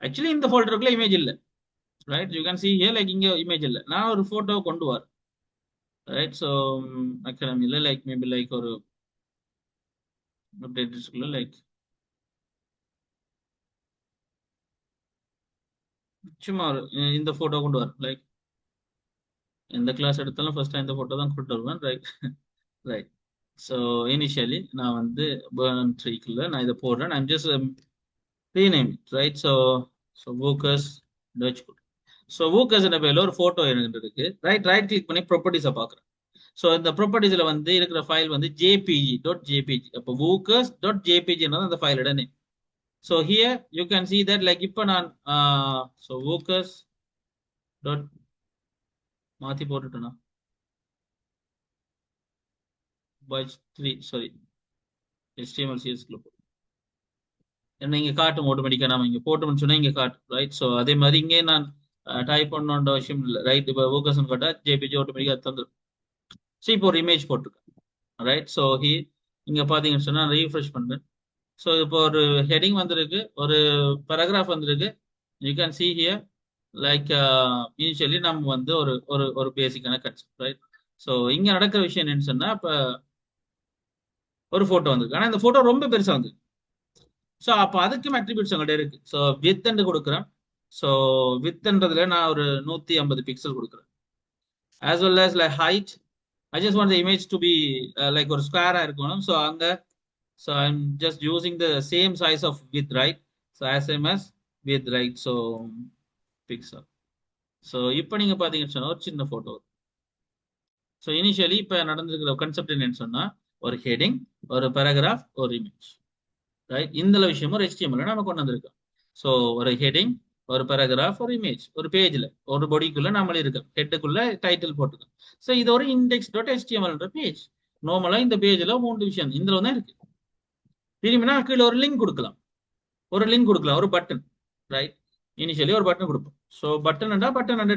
ஆக்சுவலி இந்த ஃபோல்டருக்குள்ள இமேஜ் இல்லை. Right. You can see here like இங்க இமேஜ் இல்லை. நான் ஒரு போட்டோ கொண்டு வரேன். ரைட். ஸோ அகாடமில லைக் மேபி லைக் ஒரு அப்டேட்ஸ்க்குள்ள லைக் சும்மா ஒரு இந்த போட்டோ கொண்டு வரேன். லைக் எந்த கிளாஸ் எடுத்தாலும் ஃபர்ஸ்ட் இந்த போட்டோ தான் கொண்டு வருவேன். ரைட். ரைட். ஸோ இனிஷியலி நான் வந்து பேர்ன் ட்ரீக்குள்ள நான் இதை போடுறேன். நான் just rename it. Right. So Vocus வச்சுக்கோ. ஸோ Vocus என்ற பேர்ல ஒரு போட்டோ எனக்கு இருக்கு. ரைட். ரைட் கிளிக் பண்ணி ப்ராப்பர்ட்டிஸை பார்க்குறேன். ஸோ இந்த ப்ராப்பர்ட்டிஸ்ல வந்து இருக்கிற ஃபைல் வந்து JPG.jpg. அப்போ Vocus.jpg அந்த ஃபைலோட name. So here you can see that like இப்போ நான் ஸோ Vocus டாட் மாற்றி போட்டுட்டேன்னா batch3 சாரி HTML CSS என்ன இங்கே காட்டும் ஆட்டோமேட்டிக்காக. நம்ம இங்கே போட்டோம்னு சொன்னால் இங்கே காட்டும். ரைட். ஸோ அதே மாதிரி இங்கே நான் டைப் பண்ணோன்ற விஷயம் இல்லை. ரைட். இப்போ Vocusன்னு காட்டா JPG ஆட்டோமேட்டிக்காக தந்துடும். ஸோ இப்போ ஒரு இமேஜ் போட்டிருக்கேன். ரைட். ஸோ இங்கே பார்த்தீங்கன்னு சொன்னால் ரீஃப்ரெஷ் பண்ணுறேன். ஸோ இப்போ ஒரு ஹெடிங் வந்திருக்கு, ஒரு பேராகிராஃப் வந்திருக்கு. You can see here like initially நம்ம வந்து ஒரு ஒரு ஒரு பேசிக்கான கன்செப்ட், ரைட்? ஸோ இங்க நடக்கிற விஷயம் என்னன்னு சொன்னா, இப்ப ஒரு போட்டோ வந்திருக்கு, ஆனா இந்த போட்டோ ரொம்ப பெருசா வந்து, ஸோ அப்போ அதுக்கும் அட்ரிபியூட்ஸ் எங்கள்கிட்ட இருக்கு. ஸோ வித் கொடுக்குறேன். ஸோ வித்ன்றதுல நான் ஒரு 150 பிக்சல் கொடுக்குறேன். as well as like height, I just want the image to be like ஒரு ஸ்கொயரா இருக்கணும். ஸோ அங்க so I'm just using the same size of width, right? So as same as width, right? So pixel. So இப்போ நீங்க பாத்தீங்கன்னு சொன்னா ஒரு சின்ன போட்டோ. ஸோ இனிஷியலி இப்போ நடந்திருக்கிற கன்செப்ட் என்னன்னு சொன்னா, ஒரு ஹெடிங், ஒரு பேராகிராஃப், ஒரு இமேஜ், ரைட்? இந்த விஷயமும் ஒரு HTML நம்ம கொண்டு வந்திருக்கோம். ஸோ ஒரு ஹெடிங், ஒரு பேராகிராஃப், ஒரு இமேஜ், ஒரு பேஜ்ல ஒரு பொடிக்குள்ள நம்மளே இருக்கோம், ஹெட்டுக்குள்ள டைட்டில் போட்டுக்கோம். ஸோ இது ஒரு index.html பேஜ். நார்மலா இந்த பேஜ்ல 3 விஷயம் இதுல தான் இருக்கு. திரும்பினா கீழே ஒரு லிங்க் கொடுக்கலாம், ஒரு பட்டன், ரைட்? இனிஷியலி ஒரு பட்டன் கொடுப்போம். ஸோ பட்டன்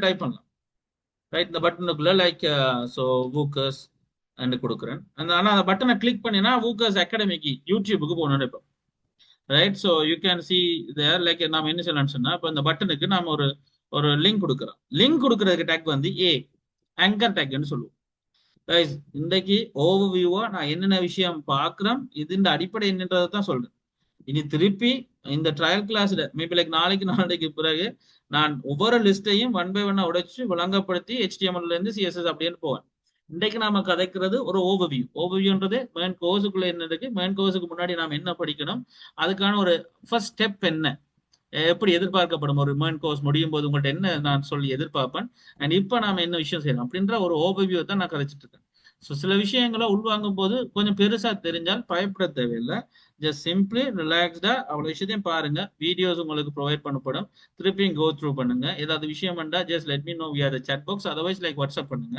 டைப் பண்ணலாம், ரைட்? இந்த பட்டனுக்குள்ள லைக் ஸோ வூக்கர்ஸ் கொடுக்குறேன். ஆனா அந்த பட்டனை கிளிக் பண்ணினா வூக்கர்ஸ் அகாடமிக்கு யூடியூபுக்கு போகணும்னு இப்போ, right? So you can see there like நாம என்ன சொல்லலாம்னு சொன்னா, இப்போ இந்த பட்டனுக்கு நாம ஒரு ஒரு லிங்க் கொடுக்குறோம். லிங்க் கொடுக்கறதுக்கு டேக் வந்து ஆங்கர் டேக்னு சொல்லுவோம். கைஸ், இன்றைக்கு ஓவர் வியூவா நான் என்னென்ன விஷயம் பார்க்குறேன், இதுன்ற அடிப்படை என்னன்றதை தான் சொல்றேன். இனி திருப்பி இந்த ட்ரையல் கிளாஸ்ல மேபி லைக் நாளைக்கு பிறகு நான் ஒவ்வொரு லிஸ்டையும் 1 by 1 உடைச்சு விளங்கப்படுத்தி HTML இருந்து CSS அப்படின்னு போவேன். இன்றைக்கு நாம கதைக்கிறது ஒரு ஓவர்வியூன்றது மெயின் கோர்ஸுக்குள்ள என்ன இருக்கு, மெயின் கோர்ஸுக்கு முன்னாடி நாம என்ன படிக்கணும், அதுக்கான ஒரு ஃபர்ஸ்ட் ஸ்டெப் என்ன, எப்படி எதிர்பார்க்கப்படும், ஒரு மெயின் கோர்ஸ் முடியும் போது உங்கள்ட்ட என்ன நான் சொல்லி எதிர்பார்ப்பேன், அண்ட் இப்போ நாம என்ன விஷயம் செய்யணும் அப்படின்ற ஒரு ஓவர்வியூ தான் நான் கதைச்சிட்டு இருக்கேன். ஸோ சில விஷயங்களை உள்வாங்கும் போது கொஞ்சம் பெருசா தெரிஞ்சால் பயப்பட தேவையில்லை. ஜஸ்ட் சிம்பிளி ரிலாக்ஸ்டா அவ்வளவு விஷயத்தையும் பாருங்க. வீடியோஸ் உங்களுக்கு ப்ரொவைட் பண்ணப்படும், திருப்பியும் கோ த்ரூ பண்ணுங்க. ஏதாவது விஷயம் வேண்டா ஜஸ்ட் லெட் மீ நோ வியா த chat box, otherwise like WhatsApp பண்ணுங்க.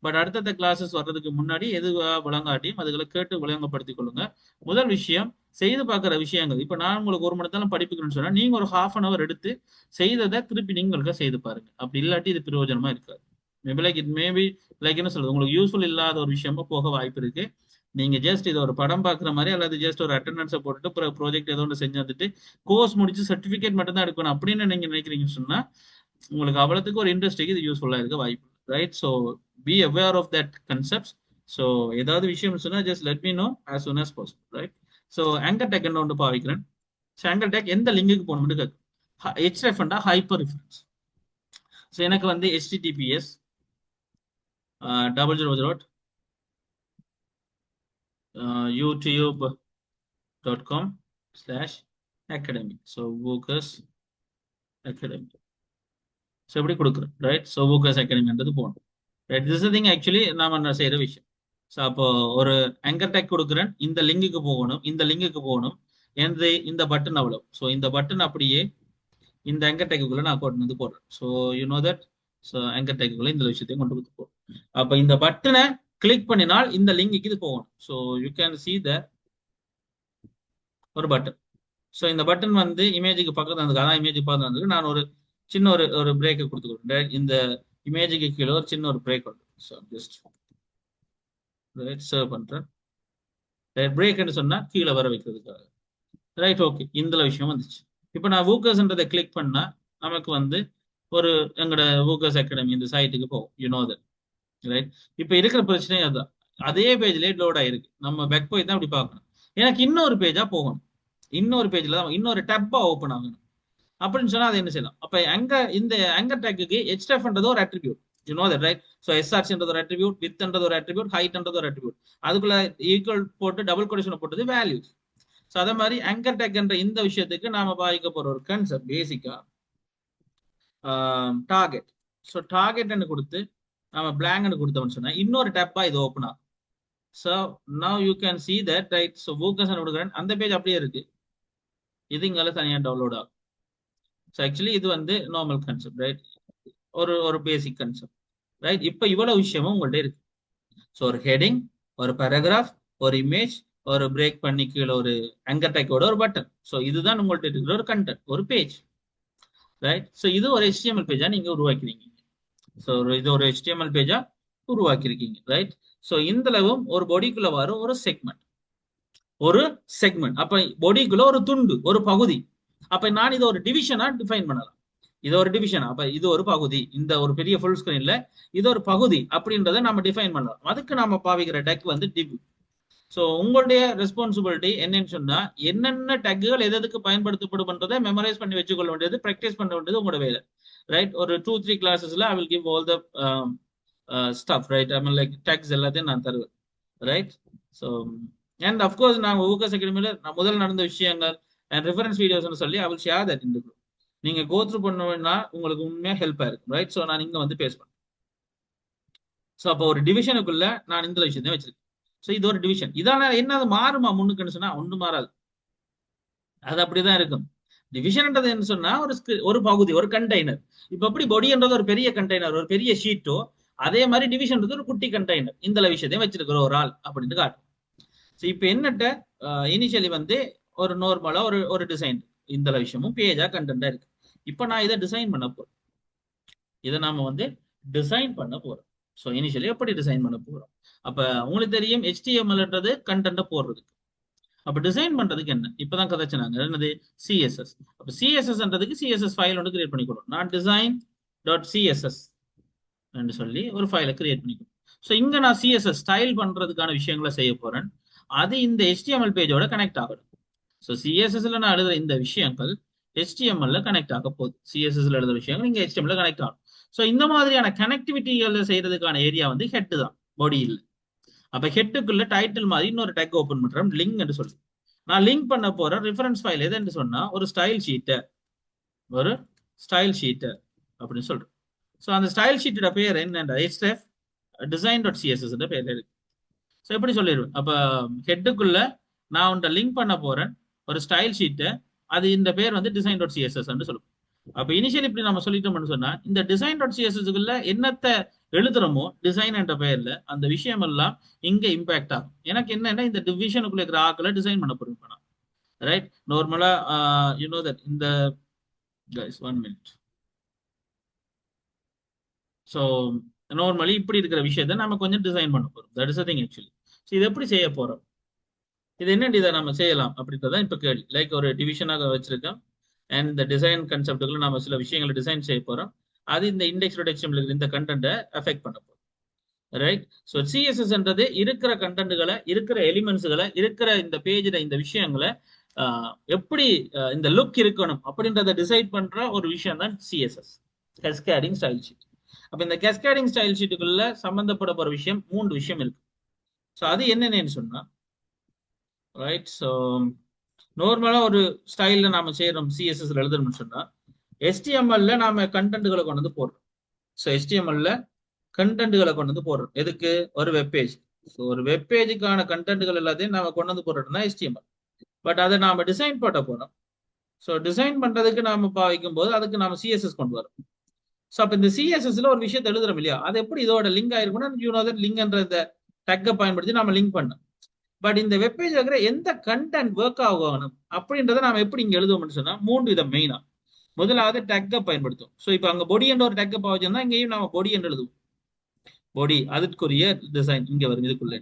பட் அடுத்தடுத்த கிளாஸஸ் வர்றதுக்கு முன்னாடி எதுவா விளங்காட்டியும் அதுகளை கேட்டு விளங்கப்படுத்திக் கொள்ளுங்க. முதல் விஷயம், செய்து பார்க்குற விஷயங்கள். இப்போ நான் உங்களுக்கு 1 மணி நேரம் படிப்புக்கணும்னு சொன்னா நீங்க ஒரு ½ an hour எடுத்து செய்ததை திருப்பி நீங்களுக்கு செய்து பாருங்க. அப்படி இல்லாட்டி இது பிரயோஜனமா இருக்காது. Maybe like it maybe like என்ன சொல்றது, உங்களுக்கு யூஸ்ஃபுல் இல்லாத ஒரு விஷயமா போக வாய்ப்பு இருக்கு. நீங்க ஜஸ்ட் இதை ஒரு படம் பார்க்குற மாதிரி அல்லது ஜஸ்ட் ஒரு அட்டண்டன்ஸை போட்டுட்டு ப்ராஜெக்ட் ஏதோ ஒன்று செஞ்சு வந்துட்டு கோர்ஸ் முடிச்சு சர்டிஃபிகேட் மட்டும் தான் எடுக்கணும் அப்படின்னு நீங்க நினைக்கிறீங்கன்னு சொன்னா உங்களுக்கு அவ்வளவுக்கு ஒரு இண்டஸ்ட்ரிக்கு இது யூஸ்ஃபுல்லா இருக்க வாய்ப்பு, right? So be aware of that concepts. So ஏதாவது விஷயம் சொன்னா just let me know as soon as possible, right? So anchor tag என்ன ஒன்று பாவிக்கிறேன். ஸோ ஆங்கர் டேக் எந்த லிங்குக்கு போகணும்னு கேட்கும். HREF hyper reference. ஸோ எனக்கு வந்து HTTPS youtube.com/academy. So Workers Academy. So இப்படி கொடுக்குறேன், ரைட்? ஸோ வூக்கர்ஸ் அகாடமின்றது போகணும், ரைட்? திஸ் திங் ஆக்சுவலி நாம செய்யற விஷயம். ஸோ அப்போ ஒரு ஆங்கர் டேக் கொடுக்குறேன், இந்த லிங்குக்கு போகணும், இந்த பட்டன் அவ்வளவு. ஸோ இந்த பட்டன் அப்படியே இந்த ஆங்கர் டேக்குள்ள நான் கொண்டு வந்து போடுறேன். So you know that. So anchor டேக்குள்ள இந்த விஷயத்தையும் கொண்டு வந்து போடுறேன். அப்போ இந்த பட்டனை கிளிக் பண்ணினால் இந்த லிங்குக்கு இது போகணும். So you can see the ஒரு பட்டன். ஸோ இந்த பட்டன் வந்து இமேஜுக்கு பக்கத்துல இருந்தது, அதான் இமேஜுக்கு பக்கத்துல இருந்தது. நான் ஒரு சின்ன ஒரு பிரேக்கை கொடுத்துக்கிறேன். இந்த இமேஜுக்கு கீழே ஒரு சின்ன ஒரு பிரேக் வந்து, ஸோ ஜஸ்ட் சர்வ் பண்றேன். பிரேக்னு சொன்னா கீழே வர வைக்கிறதுக்காக, ரைட்? ஓகே, இந்த விஷயம் வந்துச்சு. இப்போ நான் வூக்கர்ஸ்ன்றதை கிளிக் பண்ணா நமக்கு வந்து ஒரு எங்களோட வூக்கர்ஸ் அகாடமி இந்த சைட்டுக்கு போகும். You know that, right? இப்போ இருக்கிற பிரச்சனையே அதுதான். அதே பேஜ்லேயே லோட் ஆயிருக்கு. நம்ம பேக் போய் தான் அப்படி பார்க்கணும். எனக்கு இன்னொரு பேஜா போகணும், இன்னொரு பேஜ்ல தான் இன்னொரு டப்பா ஓப்பன் ஆகணும் அப்படின்னு சொன்னா அது என்ன செய்யலாம்? அப்ப இந்த ஆங்கர் டேக்குக்கு HREFன்றது ஒரு attribute. You know that, right? So SRCன்றது ஒரு அட்ரிபியூட், வித்ன்றது ஒரு அட்ரிபியூட், ஹைட்ன்றது ஒரு அட்ரிபியூட். அதுக்குள்ள ஈக்குவல் போட்டு டபுள் கொட்டேஷன் போட்டது வேல்யூஸ். ஸோ அதே மாதிரி ஆங்கர் டேக்ன்ற இந்த விஷயத்துக்கு நாம பாதிக்க போற ஒரு கன்செப்ட் பேசிக்கா டார்கெட். ஸோ டார்கெட்னு கொடுத்து நம்ம பிளாங்க்னு கொடுத்தோம்னு சொன்னா இன்னொரு டேப்பா இது ஓப்பன் ஆகும். So now you can see that, right? So Workers கொடுக்குறேன், அந்த பேஜ் அப்படியே இருக்கு, இது இங்கால தனியாக டவுன்லோட் ஆகும். ஸோ ஆக்சுவலி இது வந்து நார்மல் கன்செப்ட், ரைட்? ஒரு பேசிக் கன்செப்ட், ரைட்? இப்போ இவ்வளவு விஷயமும் உங்கள்ட்ட இருக்கு. ஸோ ஒரு ஹெடிங், ஒரு பேராகிராஃப், ஒரு இமேஜ், ஒரு பிரேக் பண்ணி கீழே ஒரு ஆங்கர் டேக்கோட ஒரு பட்டன். ஸோ இதுதான் உங்கள்ட்ட இருக்கிற ஒரு கண்டென்ட், ஒரு பேஜ், ரைட்? ஸோ இது ஒரு HTML பேஜா நீங்க உருவாக்கிறீங்க. ஸோ இது ஒரு HTML பேஜா உருவாக்கியிருக்கீங்க, ரைட்? ஸோ இந்தளவும் ஒரு பொடிக்குள்ள வரும் ஒரு செக்மெண்ட். அப்ப பொடிக்குள்ள ஒரு துண்டு, ஒரு பகுதி. அப்ப நான் இதை ஒரு டிவிஷனா டிஃபைன் பண்ணலாம். இது ஒரு டிவிஷன். அப்ப இது ஒரு பகுதி, இந்த ஒரு பெரிய ஃபுல் ஸ்கிரீன்ல இது ஒரு பகுதி அப்படின்றத நம்ம டிஃபைன் பண்ணலாம். அதுக்கு நாம பாவிக்கிற டெக் வந்து டிவ். ஸோ உங்களுடைய ரெஸ்பான்சிபிலிட்டி என்னன்னு சொன்னா, என்னென்ன டேக்குகள் எதுக்கு பயன்படுத்தப்படும்ன்றதை மெமரைஸ் பண்ணி வச்சுக்கொள்ள வேண்டியது, ப்ராக்டிஸ் பண்ண வேண்டியது உங்களோட வேலை. ரைட், ஒரு 2-3 கிளாஸஸ்ல I will give all the stuff. Right, I mean like tags எல்லாத்தையும் நான் தருவேன். ரைட். ஸோ அண்ட் அஃப்கோர்ஸ் நான் ஊக்கஸ் அகாடமியில முதல் நடந்த விஷயங்கள் அண்ட் ரெஃபரன்ஸ் வீடியோஸ்னு சொல்லி ஐ வில் ஷேர் தட் இந்த குரூப். நீங்க கோ த்ரூ பண்ணணும்னா உங்களுக்கு உண்மையா ஹெல்ப்பா இருக்கும். ரைட். ஸோ நான் இங்க வந்து பேசுவேன். ஸோ அப்போ ஒரு டிவிஷனுக்குள்ள நான் இந்த விஷயத்தையும் வச்சிருக்கேன். ஸோ இது ஒரு டிவிஷன். இதான என்ன அது மாறுமா முன்னுக்குன்னு சொன்னா ஒன்றும் மாறாது. அது அப்படிதான் இருக்கும். டிவிஷன்ன்றது என்ன சொன்னா ஒரு பகுதி, ஒரு கண்டெய்னர். இப்ப எப்படி பொடின்றது ஒரு பெரிய கண்டெய்னர், ஒரு பெரிய ஷீட்டோ, அதே மாதிரி டிவிஷன்றது ஒரு குட்டி கண்டெய்னர். இந்த விஷயத்தையும் வச்சிருக்கிற ஒரு ஆள் அப்படின்னு காட்டும். ஸோ இப்போ என்னட்ட இனிஷியலி வந்து ஒரு நார்மலா ஒரு டிசைன், இந்த விஷயமும் பேஜா கண்டென்ட்டா இருக்கு. இப்போ நான் இதை டிசைன் பண்ண போறேன். இதை நாம வந்து டிசைன் பண்ண போறோம். ஸோ இனிஷியலி எப்படி டிசைன் பண்ண போறோம்? அப்ப உங்களுக்கு தெரியும் HTMLன்றது கண்டென்ட்டை போடுறதுக்கு. அப்ப டிசைன் பண்றதுக்கு என்ன இப்பதான் கதைச்சினாங்க என்னது சிஎஸ்எஸ். அப்ப சிஎஸ்எஸ்ன்றதுக்கு சிஎஸ்எஸ் ஃபைல் ஒன்று கிரியேட் பண்ணிக்கணும். நான் டிசைன் டாட் சிஎஸ்எஸ் சொல்லி ஒரு ஃபைலை கிரியேட் பண்ணிக்கணும். ஸோ இங்க நான் சிஎஸ்எஸ் ஸ்டைல் பண்றதுக்கான விஷயங்களை செய்ய போறேன். அது இந்த HTML பேஜோட கனெக்ட் ஆகணும். ஸோ சிஎஸ்எஸ்ல நான் எழுதுற இந்த விஷயங்கள் HTML கனெக்ட் ஆக போகுது. சிஎஸ்எஸ்ல எழுதுற விஷயங்கள் இங்க HTML கனெக்ட் ஆகும். ஸோ இந்த மாதிரியான கனெக்டிவிட்டிகளை செய்யறதுக்கான ஏரியா வந்து ஹெட் தான், பாடி இல்லை. அப்ப ஹெட்டுக்குள்ள டைட்டில் மாதிரி இன்னொரு டேக் ஓபன் பண்றேன், லிங்க் என்று சொல்லி. நான் லிங்க் பண்ண போற ரெஃபரன்ஸ் ஃபைல் எதுன்னு சொன்னா ஒரு ஸ்டைல் ஷீட்டர் அப்படின்னு சொல்றேன். ஸோ அந்த ஸ்டைல் ஷீட்டோட பேர் என்னன்ற HF design.css பேர் இருக்கு. ஸோ எப்படி சொல்லிடுவேன்? அப்ப ஹெட்டுக்குள்ள நான் உன்ட்ட லிங்க் பண்ண போறேன் ஒரு ஸ்டைல் ஷீட்டை, அது இந்த பேர் வந்து design.css சொல்லுவோம். அப்ப இனிஷியல் இப்படி நம்ம சொல்லிட்டோம்னு சொன்னா இந்த design.cssக்குள்ள என்னத்தை எழுதுறோமோ டிசைன் என்ற பெயர்ல அந்த விஷயம் எல்லாம் இங்க இம்பாக்ட் ஆகும். எனக்கு என்னன்னா இந்த டிவிஷனுக்குள்ள இருக்கிற ஆக்களை டிசைன் பண்ண போறேன். ரைட், நார்மலா யூ நோ தட் இந்த guys 1 minute. ஸோ நார்மலி இப்படி இருக்கிற விஷயத்த நம்ம கொஞ்சம் டிசைன் பண்ண போறோம். That is thing actually. So இது எப்படி செய்ய போறோம், இது என்ன இதை நம்ம செய்யலாம் அப்படின்றதான் இப்ப கேள்வி. லைக் ஒரு டிவிஷனாக வச்சிருக்கோம் அண்ட் இந்த டிசைன் கன்செப்டுக்குள்ள நம்ம சில விஷயங்களை டிசைன் செய்ய போறோம். அது இந்த index.html இந்த கண்டென்ட்டை அஃபெக்ட் பண்ண போறோம். ரைட். ஸோ சிஎஸ்எஸ்ன்றது இருக்கிற கண்டென்ட்களை, இருக்கிற எலிமெண்ட்ஸ்களை, இருக்கிற இந்த பேஜில் இந்த விஷயங்களை எப்படி இந்த லுக் இருக்கணும் அப்படின்றத டிசைட் பண்ற ஒரு விஷயம் தான் சிஎஸ்எஸ், கேஸ்கேடிங் ஸ்டைல் ஷீட். அப்ப இந்த கேஸ்கேடிங் ஸ்டைல் ஷீட்டுக்குள்ள சம்பந்தப்பட போற விஷயம் 3 விஷயம் இருக்கு. ஸோ அது என்னென்னு சொன்னா, ரைட், ஸோ நார்மலா ஒரு ஸ்டைல்ல நாம செய்யறோம் சிஎஸ்எஸ்ல எழுதணும்னு சொன்னா HTML நாம கண்டென்ட்களை கொண்டு வந்து போடுறோம். ஸோ HTML கண்டென்ட்களை கொண்டு வந்து போடுறோம். எதுக்கு? ஒரு வெப்பேஜ். ஸோ ஒரு வெப்பேஜுக்கான கண்டென்ட்கள் எல்லாத்தையும் நாம கொண்டு வந்து போடுறோம்னா HTML. பட் அதை நாம டிசைன் பண்ண போறோம். ஸோ டிசைன் பண்றதுக்கு நாம பாவிக்கும் போது அதுக்கு நாம சிஎஸ்எஸ் கொண்டு வரோம். ஸோ அப்ப இந்த சிஎஸ்எஸ்ல ஒரு விஷயத்தை எழுதுறோம் இல்லையா, அது எப்படி இதோட லிங்க் ஆயிருக்கும்னா லிங்க்ன்ற இந்த டேக்கை பயன்படுத்தி நாம லிங்க் பண்ணோம். பட் இந்த வெப்பேஜ் இருக்கிற எந்த கண்டென்ட் ஒர்க் ஆகணும் அப்படின்றத நாம எப்படி இங்க எழுதுவோம்னு சொன்னா 3 விதம் மெயினா. முதலாவது டேக்கை பயன்படுத்தும். ஸோ இப்போ அங்க பொடி என்ற ஒரு டேக்கை பாவிச்சோம்னா இங்கேயும் நாம பொடி என்று எழுதுவோம். பொடி அதுக்குரிய டிசைன் இங்க வரும் இதுக்குள்ள.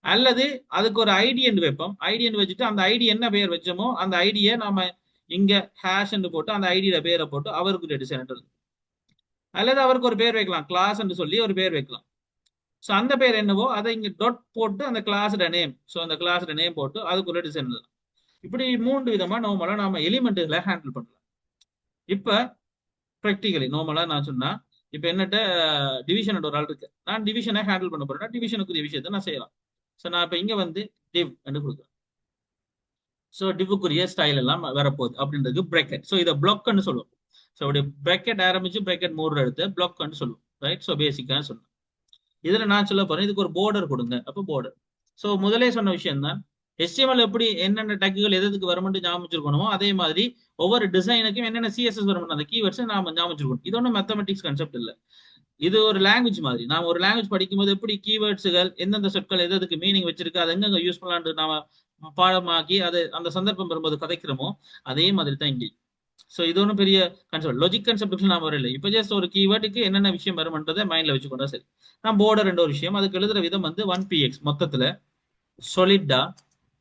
அல்லது அதுக்கு ஒரு ஐடி என்று வைப்போம். ஐடி என்று வச்சுட்டு அந்த ஐடி என்ன பெயர் வச்சோமோ அந்த ஐடியை நாம இங்க ஹேஷ் என்று போட்டு அந்த ஐடியோட பேரை போட்டு அவருக்குரிய டிசைன் எழுதும். அல்லது அவருக்கு ஒரு பேர் வைக்கலாம், கிளாஸ் என்று சொல்லி ஒரு பேர் வைக்கலாம். ஸோ அந்த பேர் என்னவோ அதை இங்க டாட் போட்டு அந்த கிளாஸோட நேம், ஸோ அந்த கிளாஸோட நேம் போட்டு அதுக்குரிய டிசைன் எழுதலாம். இப்படி 3 விதமா நார்மலா நாம எலிமெண்ட்டுகளை ஹேண்டில் பண்ணலாம். இப்ப ப்ராக்டிகலி நார்மலா நான் சொன்னா, இப்ப என்னட்ட டிவிஷன் ஒரு ஆள் இருக்கு, நான் டிவிஷனை ஹேண்டில் பண்ண போறேன்னா டிவிஷனுக்குரிய விஷயத்தை நான் செய்யலாம். ஸோ நான் இப்ப இங்க வந்து டிவ் என்று கொடுக்குறேன். ஸோ டிவுக்குரிய ஸ்டைல் எல்லாம் வரப்போகுது அப்படின்றது பிராக்கெட். ஸோ இதை பிளாக்னு சொல்லுவோம். ஸோ அப்படி பிராக்கெட் ஆரம்பிச்சு பிராக்கெட் 3 எடுத்து பிளாக்னு சொல்லுவோம். ரைட். ஸோ பேசிக்காக சொல்லுவோம். இதுல நான் சொல்ல போறேன் இதுக்கு ஒரு பார்டர் கொடுங்க. அப்போ பார்டர். ஸோ முதலே சொன்ன விஷயம் தான், HTML எப்படி என்னென்ன டேக்குகள் எதுக்கு வரும்னு ஞாபகம் வச்சிருக்கணுமோ அதே மாதிரி ஒவ்வொரு டிசைனுக்கும் என்னென்ன சிஎஸ்எஸ் வரும் அந்த கீவேர்ட்ஸ் நாம ஞாபகம் வச்சிருக்கணும். இது ஒன்றும் மேத்தமெட்டிக்ஸ் கான்செப்ட் இல்லை. இது ஒரு லாங்குவேஜ் மாதிரி. நாம ஒரு லாங்குவேஜ் படிக்கும்போது எப்படி கீவேர்ட்ஸுகள் எந்தெந்த சொற்கள் எதுக்கு மீனிங் வச்சிருக்கு அதை எங்க யூஸ் பண்ணலான்னு நாம பாடமாக்கி அது அந்த சந்தர்ப்பம் வரும்போது கதைக்கிறோமோ அதே மாதிரி தான் இங்கே. ஸோ இது ஒன்றும் பெரிய கான்செப்ட், லாஜிக் கான்செப்ட் நாம வரல. இப்போ ஜஸ்ட் ஒரு கீவேர்டுக்கு என்னென்ன விஷயம் வரும்ன்றதை மைண்ட்ல வச்சுக்கொண்டா சரி. நான் பார்டர் என்ற ஒரு விஷயம் அதுக்கு எழுதுற விதம் வந்து 1px மொத்தத்துல சொலிட்டா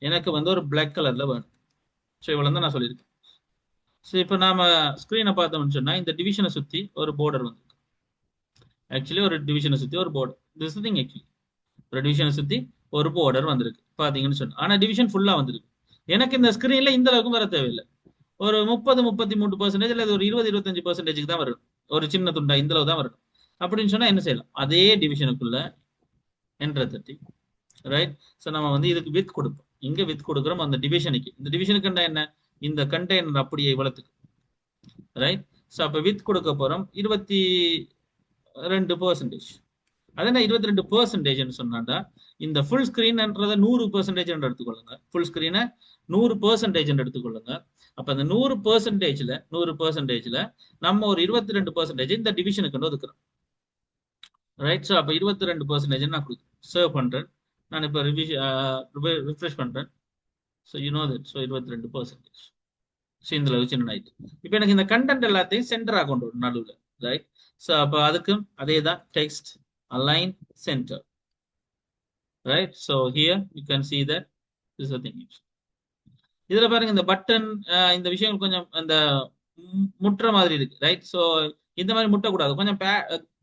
எனக்கு வந்து ஒரு பிளாக் கலர்ல வேணும். ஸோ இவ்வளவு தான் நான் சொல்லியிருக்கேன். ஸோ இப்போ நாம ஸ்க்ரீனை பார்த்தோம்னு சொன்னா இந்த டிவிஷனை சுத்தி ஒரு border வந்து ஆக்சுவலி ஒரு டிவிஷனை சுத்தி ஒரு border. திஸ் திங் ஆக்சுவலி ஒரு டிவிஷனை சுத்தி ஒரு border வந்திருக்கு பாத்தீங்கன்னு சொன்னா. ஆனா டிவிஷன் ஃபுல்லா வந்திருக்கு. எனக்கு இந்த ஸ்கிரீன்ல இந்த அளவுக்கு வர தேவையில்லை. ஒரு 30-33% இல்ல ஒரு 20-25% தான் வரும். ஒரு சின்ன துண்டா இந்த அளவு தான் வரும். அப்படின்னு சொன்னா என்ன செய்யலாம்? அதே டிவிஷனுக்குள்ள என்டர் தட்டி, ரைட். ஸோ நம்ம வந்து இதுக்கு வித் கொடுப்போம். இங்க வித் கொடுக்குறோம் அந்த டிவிஷனுக்கு. இந்த டிவிஷனுக்கு என்ன? இந்த கண்டெய்னர் அப்படியே இவ்வளத்துக்கு, ரைட். ஸோ அப்ப வித் கொடுக்க போறோம் 22%. அது என்ன 22% சொன்னாண்டா, இந்த ஃபுல் ஸ்கிரீன்ன்றத 100% எடுத்துக்கொள்ளுங்க. ஃபுல் ஸ்கிரீனை 100% எடுத்துக்கொள்ளுங்க. அப்ப அந்த 100%ல நம்ம ஒரு 22% இந்த டிவிஷனுக்கு ஒதுக்குறோம், ரைட். ஸோ அப்ப 22% நான் கொடுக்குறேன், சர்வ் பண்றேன். நான் இப்போ ரிஃப்ரெஷ் பண்றேன். So you know that. So 22%. So இந்த அளவு சின்ன ஆயிட்டு. இப்போ எனக்கு இந்த கண்டென்ட் எல்லாத்தையும் சென்டரா கொண்டு வரும் நடுவில், ரைட். ஸோ அப்போ அதுக்கும் அதே தான், text align center, right. So here you can see that this is the thing. இதுல பாருங்க இந்த பட்டன் இந்த விஷயங்கள் கொஞ்சம் அந்த முட்டுற மாதிரி இருக்கு, ரைட். ஸோ இந்த மாதிரி முட்டக்கூடாது, கொஞ்சம்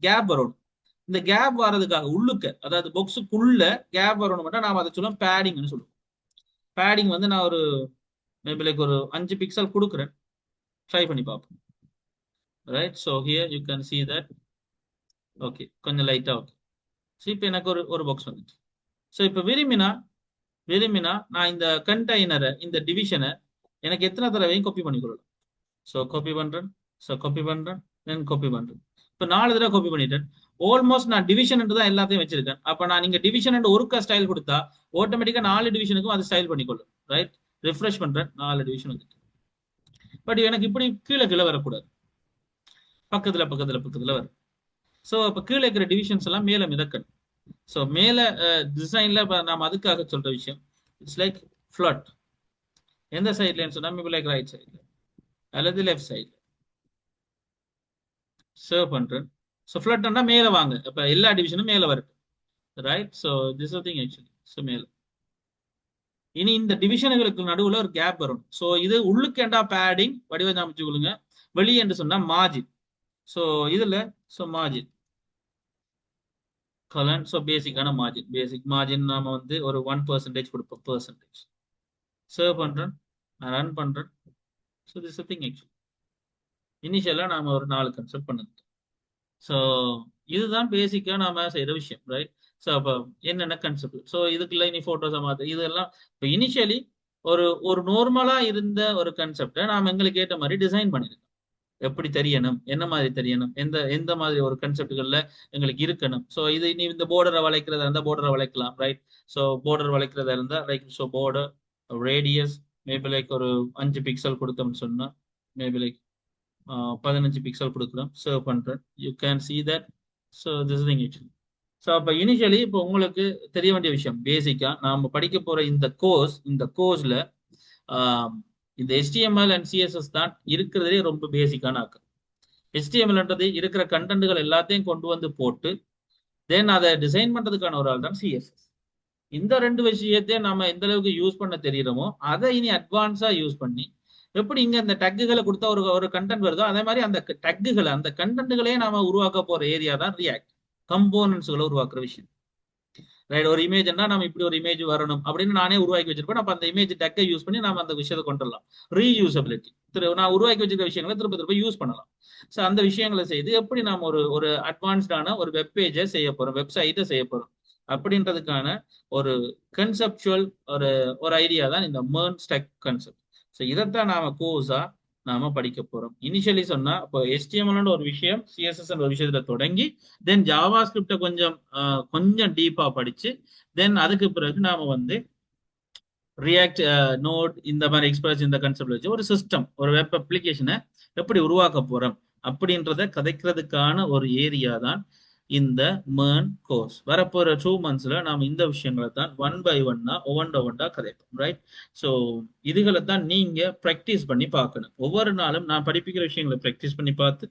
கேப் வரணும். இந்த கேப் வர்றதுக்காக உள்ளுக்க, அதாவது பாக்ஸுக்குள்ள கேப் வரணும் மட்டும் நாம அதை சொல்லுவோம் பேடிங்னு சொல்லுவோம். பேடிங் வந்து நான் ஒரு மேபி லைக் ஒரு 5 பிக்சல் கொடுக்குறேன், ட்ரை பண்ணி பார்ப்போம், right. So here you can see that. Okay, கொஞ்சம் லைட்டா. ஓகே, ஸோ இப்போ எனக்கு ஒரு பாக்ஸ் வந்துச்சு. ஸோ இப்போ விரும்பினா நான் இந்த கண்டெய்னரை, இந்த டிவிஷனை எனக்கு எத்தனை தடவையும் காப்பி பண்ணிக்கொள்ளலாம். ஸோ காப்பி பண்றேன், தென் காப்பி பண்றேன். இப்போ 4 தடவை காப்பி பண்ணிட்டேன். ஆல்மோஸ்ட் நான் டிவிஷன் தான் எல்லாத்தையும் வச்சிருக்கேன். அப்ப நான் நீங்க டிவிஷன் ஒருக்கா ஸ்டைல் கொடுத்தா ஆட்டோமேட்டிக்கா 4 டிவிஷனுக்கும் அது ஸ்டைல் பண்ணிக்கொள்ளும், ரைட். ரிஃப்ரெஷ் பண்றேன், 4 டிவிஷன் வந்துட்டு. பட் எனக்கு இப்படி கீழே கீழே வரக்கூடாது, பக்கத்துல வரும். ஸோ அப்ப கீழே இருக்கிற டிவிஷன்ஸ் எல்லாம் மேல மிதக்கணும். ஸோ மேல டிசைன்ல நாம அதுக்காக சொல்ற விஷயம், இட்ஸ் லைக் ஃபிளட். எந்த சைட்லன்னு சொன்னா மேபி லைக் ரைட் சைட்ல அல்லது லெஃப்ட் சைட்ல. சர்வ் பண்றேன். ஸோ ஃபிளட்னா மேல வாங்க, அப்ப எல்லா டிவிஷனும் மேல வரட்டும், right. So this thing actually. So மேல இனி இந்த டிவிஷனுகளுக்கு நடுவுல ஒரு கேப் வரும். ஸோ இது உள்ளுக்கேண்டா பேடிங் வடிவம் அமைச்சு கொள்ளுங்க, வெளியே என்று சொன்னா மார்ஜின். ஸோ இதுல மார்ஜின் கலன். ஸோ பேசிக்கான மார்ஜின், பேசிக் மார்ஜின் நாம வந்து ஒரு 1% கொடுப்போம், பெர்சன்டேஜ். சர்வ் பண்றேன், ரன் பண்றேன். So this thing actually. இனிஷியலா நாம ஒரு 4 கன்செப்ட் பண்ணுது. ஸோ இதுதான் பேசிக்கா நாம செய்யற விஷயம், ரைட். ஸோ அப்போ என்னென்ன கன்செப்ட். ஸோ இதுக்குள்ள இனி போட்டோஸை மாற்று இதெல்லாம் இப்போ இனிஷியலி ஒரு நார்மலா இருந்த ஒரு கன்செப்டை நாம எங்களுக்கு ஏற்ற மாதிரி டிசைன் பண்ணிருக்கோம். எப்படி தெரியணும், என்ன மாதிரி தெரியணும், எந்த மாதிரி ஒரு கன்செப்டுகள்ல எங்களுக்கு இருக்கணும். ஸோ இது நீ இந்த போர்டரை வளைக்கிறதா இருந்தா போர்டரை வளைக்கலாம், ரைட். ஸோ போர்டர் வளைக்கிறதா இருந்தா like so border radius maybe like ஒரு 5 பிக்சல் கொடுத்தோம்னு சொன்னா மேபி லைக் 15 பிக்சல் கொடுக்குறோம், சர்வ் பண்றேன். You can see that. So this thing actually. So அப்போ இனிஷியலி இப்போ உங்களுக்கு தெரிய வேண்டிய விஷயம், பேசிக்கா நாம படிக்க போற இந்த கோர்ஸ்ல இந்த HTML அண்ட் CSS தான் இருக்கிறதே ரொம்ப பேசிக்கான ஆக்கம். HTMLன்றது இருக்கிற கண்டென்ட்கள் எல்லாத்தையும் கொண்டு வந்து போட்டு தென் அதை டிசைன் பண்றதுக்கான ஒரு ஆள் தான் CSS. இந்த 2 விஷயத்தையும் நாம எந்த அளவுக்கு யூஸ் பண்ண தெரியுறோமோ அதை இனி அட்வான்ஸா யூஸ் பண்ணி எப்படி இங்க அந்த டக்குகளை கொடுத்தா ஒரு கண்டென்ட் வருதோ அதே மாதிரி அந்த டக்குகளை, அந்த கண்டென்ட்களே நாம உருவாக்க போற ஏரியா தான் ரியாக்ட். கம்போனன்ட்ஸ்களை உருவாக்குற விஷயம், ரைட். ஒரு இமேஜ்னா நம்ம இப்படி ஒரு இமேஜ் வரணும் அப்படின்னு நானே உருவாக்கி வச்சிருப்பேன். அப்ப அந்த இமேஜ் டக்கை யூஸ் பண்ணி நம்ம அந்த விஷயத்தை கொண்டு வரலாம். ரீயூசபிலிட்டி, நான் உருவாக்கி வச்சிருக்க விஷயங்களை திரும்ப யூஸ் பண்ணலாம். ஸோ அந்த விஷயங்களை செய்து எப்படி நாம ஒரு அட்வான்ஸ்டான ஒரு வெப் பேஜை செய்ய போறோம், வெப்சைட்டை செய்ய போறோம் அப்படின்றதுக்கான ஒரு கன்செப்சுவல் ஒரு ஐடியா தான் இந்த MERN ஸ்டேக் கான்செப்ட். ஸோ இதைத்தான் நாம கோர்ஸா நாம படிக்க போறோம். இனிஷியலி சொன்னா இப்போ HTML ஒரு விஷயம், CSS ஒரு விஷயத்துல தொடங்கி தென் ஜாவா ஸ்கிரிப்டை கொஞ்சம் டீப்பா படிச்சு தென் அதுக்கு பிறகு நாம வந்து ரியாக்ட், நோட், இந்த மாதிரி எக்ஸ்பிரஸ் இந்த கான்செப்ட் வச்சு ஒரு சிஸ்டம், ஒரு வெப் அப்ளிகேஷனை எப்படி உருவாக்க போறோம் அப்படின்றத கதைக்கிறதுக்கான ஒரு ஏரியா தான் இந்த MERN கோர்ஸ். வரப்போற 2 monthsல நாம இந்த விஷயங்களை தான் ஒன் பை ஒவ்வொன்றா கதைப்போம், ரைட். ஸோ இதுகளை தான் நீங்க ப்ராக்டிஸ் பண்ணி பார்க்கணும். ஒவ்வொரு நாளும் நான் படிப்பிக்கிற விஷயங்களை ப்ராக்டிஸ் பண்ணி பார்த்து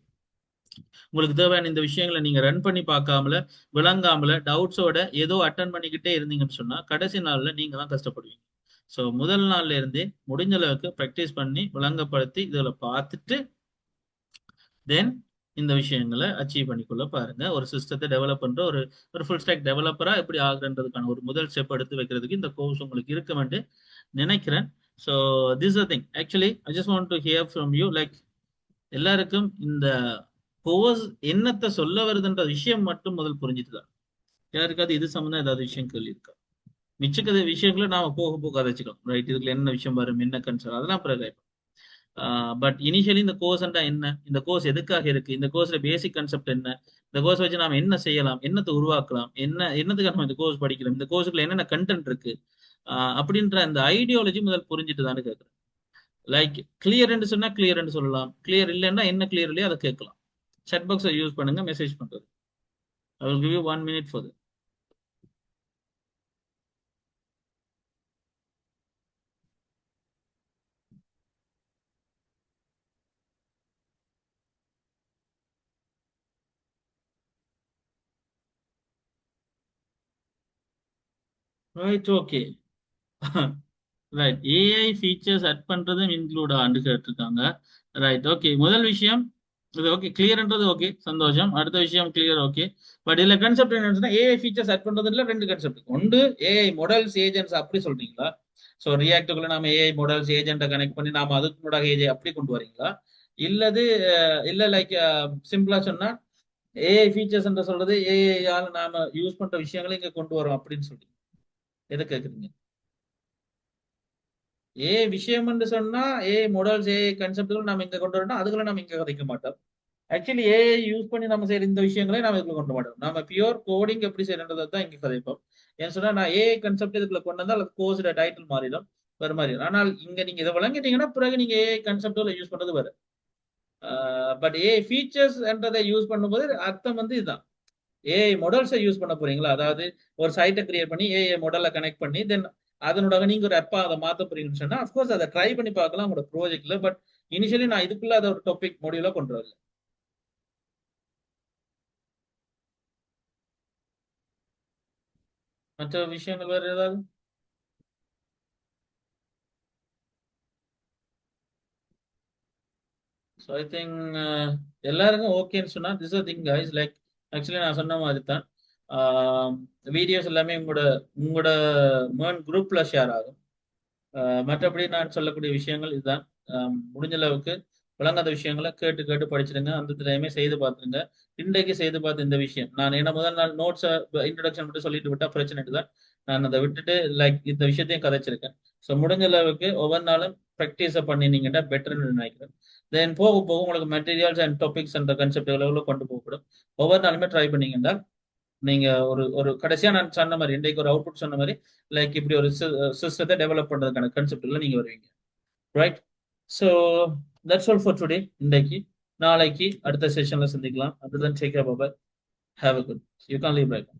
உங்களுக்கு தேவையான இந்த விஷயங்களை நீங்க ரன் பண்ணி பார்க்காமல, விளங்காமல, டவுட்ஸோட ஏதோ அட்டன் பண்ணிக்கிட்டே இருந்தீங்கன்னு சொன்னா கடைசி நாள்ல நீங்க தான் கஷ்டப்படுவீங்க. ஸோ முதல் நாள்ல இருந்தே முடிஞ்ச அளவுக்கு ப்ராக்டிஸ் பண்ணி விளங்கப்படுத்தி இதில் பார்த்துட்டு தென் இந்த விஷயங்களை அச்சீவ் பண்ணிக்கொள்ள பாருங்க. ஒரு சிஸ்டத்தை டெவலப் பண்ற ஒரு ஒரு ஃபுல் ஸ்டாக் டெவலப்பரா எப்படி ஆகுறதுக்கான ஒரு முதல் ஸ்டெப் எடுத்து வைக்கிறதுக்கு இந்த கோர்ஸ் உங்களுக்கு இருக்குமென்று நினைக்கிறேன். So this a thing actually I just want to hear from you like எல்லாருக்கும் இந்த கோர்ஸ் என்னத்தை சொல்ல வருதுன்ற விஷயம் மட்டும் முதல் புரிஞ்சுட்டுதான். யாருக்காவது இது சம்பந்தம் ஏதாவது விஷயம் கேள்வி இருக்கா? மிச்சக்கதை விஷயங்களை நாம போக போக கதைச்சிக்கலாம். ரைட், இதுல என்ன விஷயம் வரும், என்ன கன்சர்ன், அதெல்லாம் பிறகு. பட் இனிஷியலி இந்த கோர்ஸ்ன்றா என்ன, இந்த கோர்ஸ் எதுக்காக இருக்கு, இந்த கோர்ஸ்ல பேசிக் கான்செப்ட் என்ன, இந்த கோர்ஸ் வச்சு நாம என்ன செய்யலாம், என்னத்தை உருவாக்கலாம், என்னத்துக்காக நம்ம இந்த கோர்ஸ் படிக்கலாம், இந்த கோர்ஸுக்குள்ள என்னென்ன கண்டென்ட் இருக்கு அப்படின்ற அந்த ஐடியாலஜி முதல் புரிஞ்சுட்டு தானே கேட்குறேன். லைக் கிளியர்ன்னு சொன்னா கிளியர்ன்னு சொல்லலாம், கிளியர் இல்லைன்னா என்ன கிளியர் இல்லையோ அதை கேட்கலாம். chat பாக்ஸை யூஸ் பண்ணுங்க, மெசேஜ் பண்றது. I will give you 1 minute for that. Right, okay. Right, AI features at பண்றதும் இன்க்ளூட் ஆண்டு கேட்டிருக்காங்க. Right, okay. முதல் விஷயம் இது ஓகே, கிளியர்ன்றது ஓகே, சந்தோஷம். அடுத்த விஷயம் கிளியர், ஓகே. பட் இதுல கன்செப்ட் என்னன்னா ஏஐ ஃபீச்சர்ஸ் அட் பண்றதுல ரெண்டு கன்செப்ட். ஒன்று ஏஐ மாடல்ஸ் ஏஜென்ட்ஸ் அப்படி சொல்றீங்களா? ஸோ ரியாக்டுக்குள்ள நாம ஏஐ மாடல்ஸ் ஏஜென்ட்டை கனெக்ட் பண்ணி நாம அதுக்கு கூட ஏஐ அப்படி கொண்டு வரீங்களா? இல்லது இல்ல லைக் சிம்பிளா சொன்னா ஏஐ ஃபீச்சர்ஸ் என்று சொல்றது ஏஐயால நாம யூஸ் பண்ற விஷயங்களை இங்க கொண்டு வரோம் அப்படின்னு சொல்லி எதை கேக்குறீங்க? விஷயம் என்று சொன்னா மாடல்ஸ் கன்செப்ட்கள் நம்ம இங்க கொண்டு வரணும், அதுக்குள்ள நம்ம இங்க கதைக்க மாட்டோம். ஆக்சுவலி ஏஐ யூஸ் பண்ணி நம்ம செய்யற இந்த விஷயங்களே நம்ம இதுக்குள்ள கொண்டு மாட்டோம். நம்ம பியூர் கோடிங் எப்படி செய்யறதை தான் இங்க கதைப்போம். ஏன்னு சொன்னா நான் கன்செப்ட் இதுக்குள்ள கொண்டு வந்தா அது கோர்ஸ் டைட்டில் மாறிடும், வேற மாதிரி. ஆனால் இங்க நீங்க இதை வழங்கிட்டீங்கன்னா பிறகு நீங்க கன்செப்ட்ல யூஸ் பண்றது வேற. பட் ஃபீச்சர்ஸ் என்றதை யூஸ் பண்ணும்போது அர்த்தம் வந்து இதுதான். மாடல்ஸை யூஸ் பண்ண போறீங்களா, அதாவது ஒரு சைட்டை கிரியேட் பண்ணி மாடலை கனெக்ட் பண்ணி தென் அதனோட நீங்க ஒரு அப்பா அதை மாத்த போறீங்கன்னு சொன்னா அஃப்கோர்ஸ் அதை ட்ரை பண்ணி பார்க்கலாம் உங்களோட ப்ராஜெக்ட்ல. பட் இனிஷியலி நான் இதுக்குள்ள அதை ஒரு டாபிக் மொடியூலா கொண்டு வரல. மற்ற விஷயங்கள் வேற ஏதாவது? ஸோ ஐ திங்க் எல்லாருக்கும் ஓகேன்னு சொன்னா this thing guys like actually நான் சொன்ன மாதிரி தான் வீடியோஸ் எல்லாமே உங்களோட உங்களோட மேன் குரூப்ல ஷேர் ஆகும். மற்றபடி நான் சொல்லக்கூடிய விஷயங்கள் இதுதான். முடிஞ்ச அளவுக்கு விளங்காத விஷயங்களை கேட்டு கேட்டு படிச்சிடுங்க, அந்த டைமே செய்து பார்த்துருங்க. இன்றைக்கு செய்து பார்த்து இந்த விஷயம் நான் என்ன முதல் நாள் நோட்ஸை இன்ட்ரடக்ஷன் மட்டும் சொல்லிட்டு விட்டா பிரச்சனை தான். நான் அதை விட்டுட்டு லைக் இந்த விஷயத்தையும் கதைச்சிருக்கேன். ஸோ முடிஞ்ச அளவுக்கு ஒவ்வொரு நாளும் ப்ராக்டிஸை பண்ணினீங்கன்னா பெட்டர்னு நினைக்கிறேன். தென் போக போக உங்களுக்கு மெட்டீரியல்ஸ் அண்ட் டாபிக்ஸ் என்ற கன்செப்ட் எவ்வளோ கொண்டு போகக்கூடும். ஒவ்வொரு நாளுமே ட்ரை பண்ணீங்கன்னா நீங்க ஒரு ஒரு கடைசியா நான் சொன்ன மாதிரி இன்றைக்கு ஒரு அவுட்புட் சொன்ன மாதிரி லைக் இப்படி ஒரு சிஸ்டத்தை டெவலப் பண்றதுக்கான கன்செப்ட்ல நீங்க வருவீங்க. Right, so that's all for today. இன்றைக்கு நாளைக்கு அடுத்த செஷன்ல சந்திக்கலாம். அதுதான் take care, bye, have a good, you can leave right.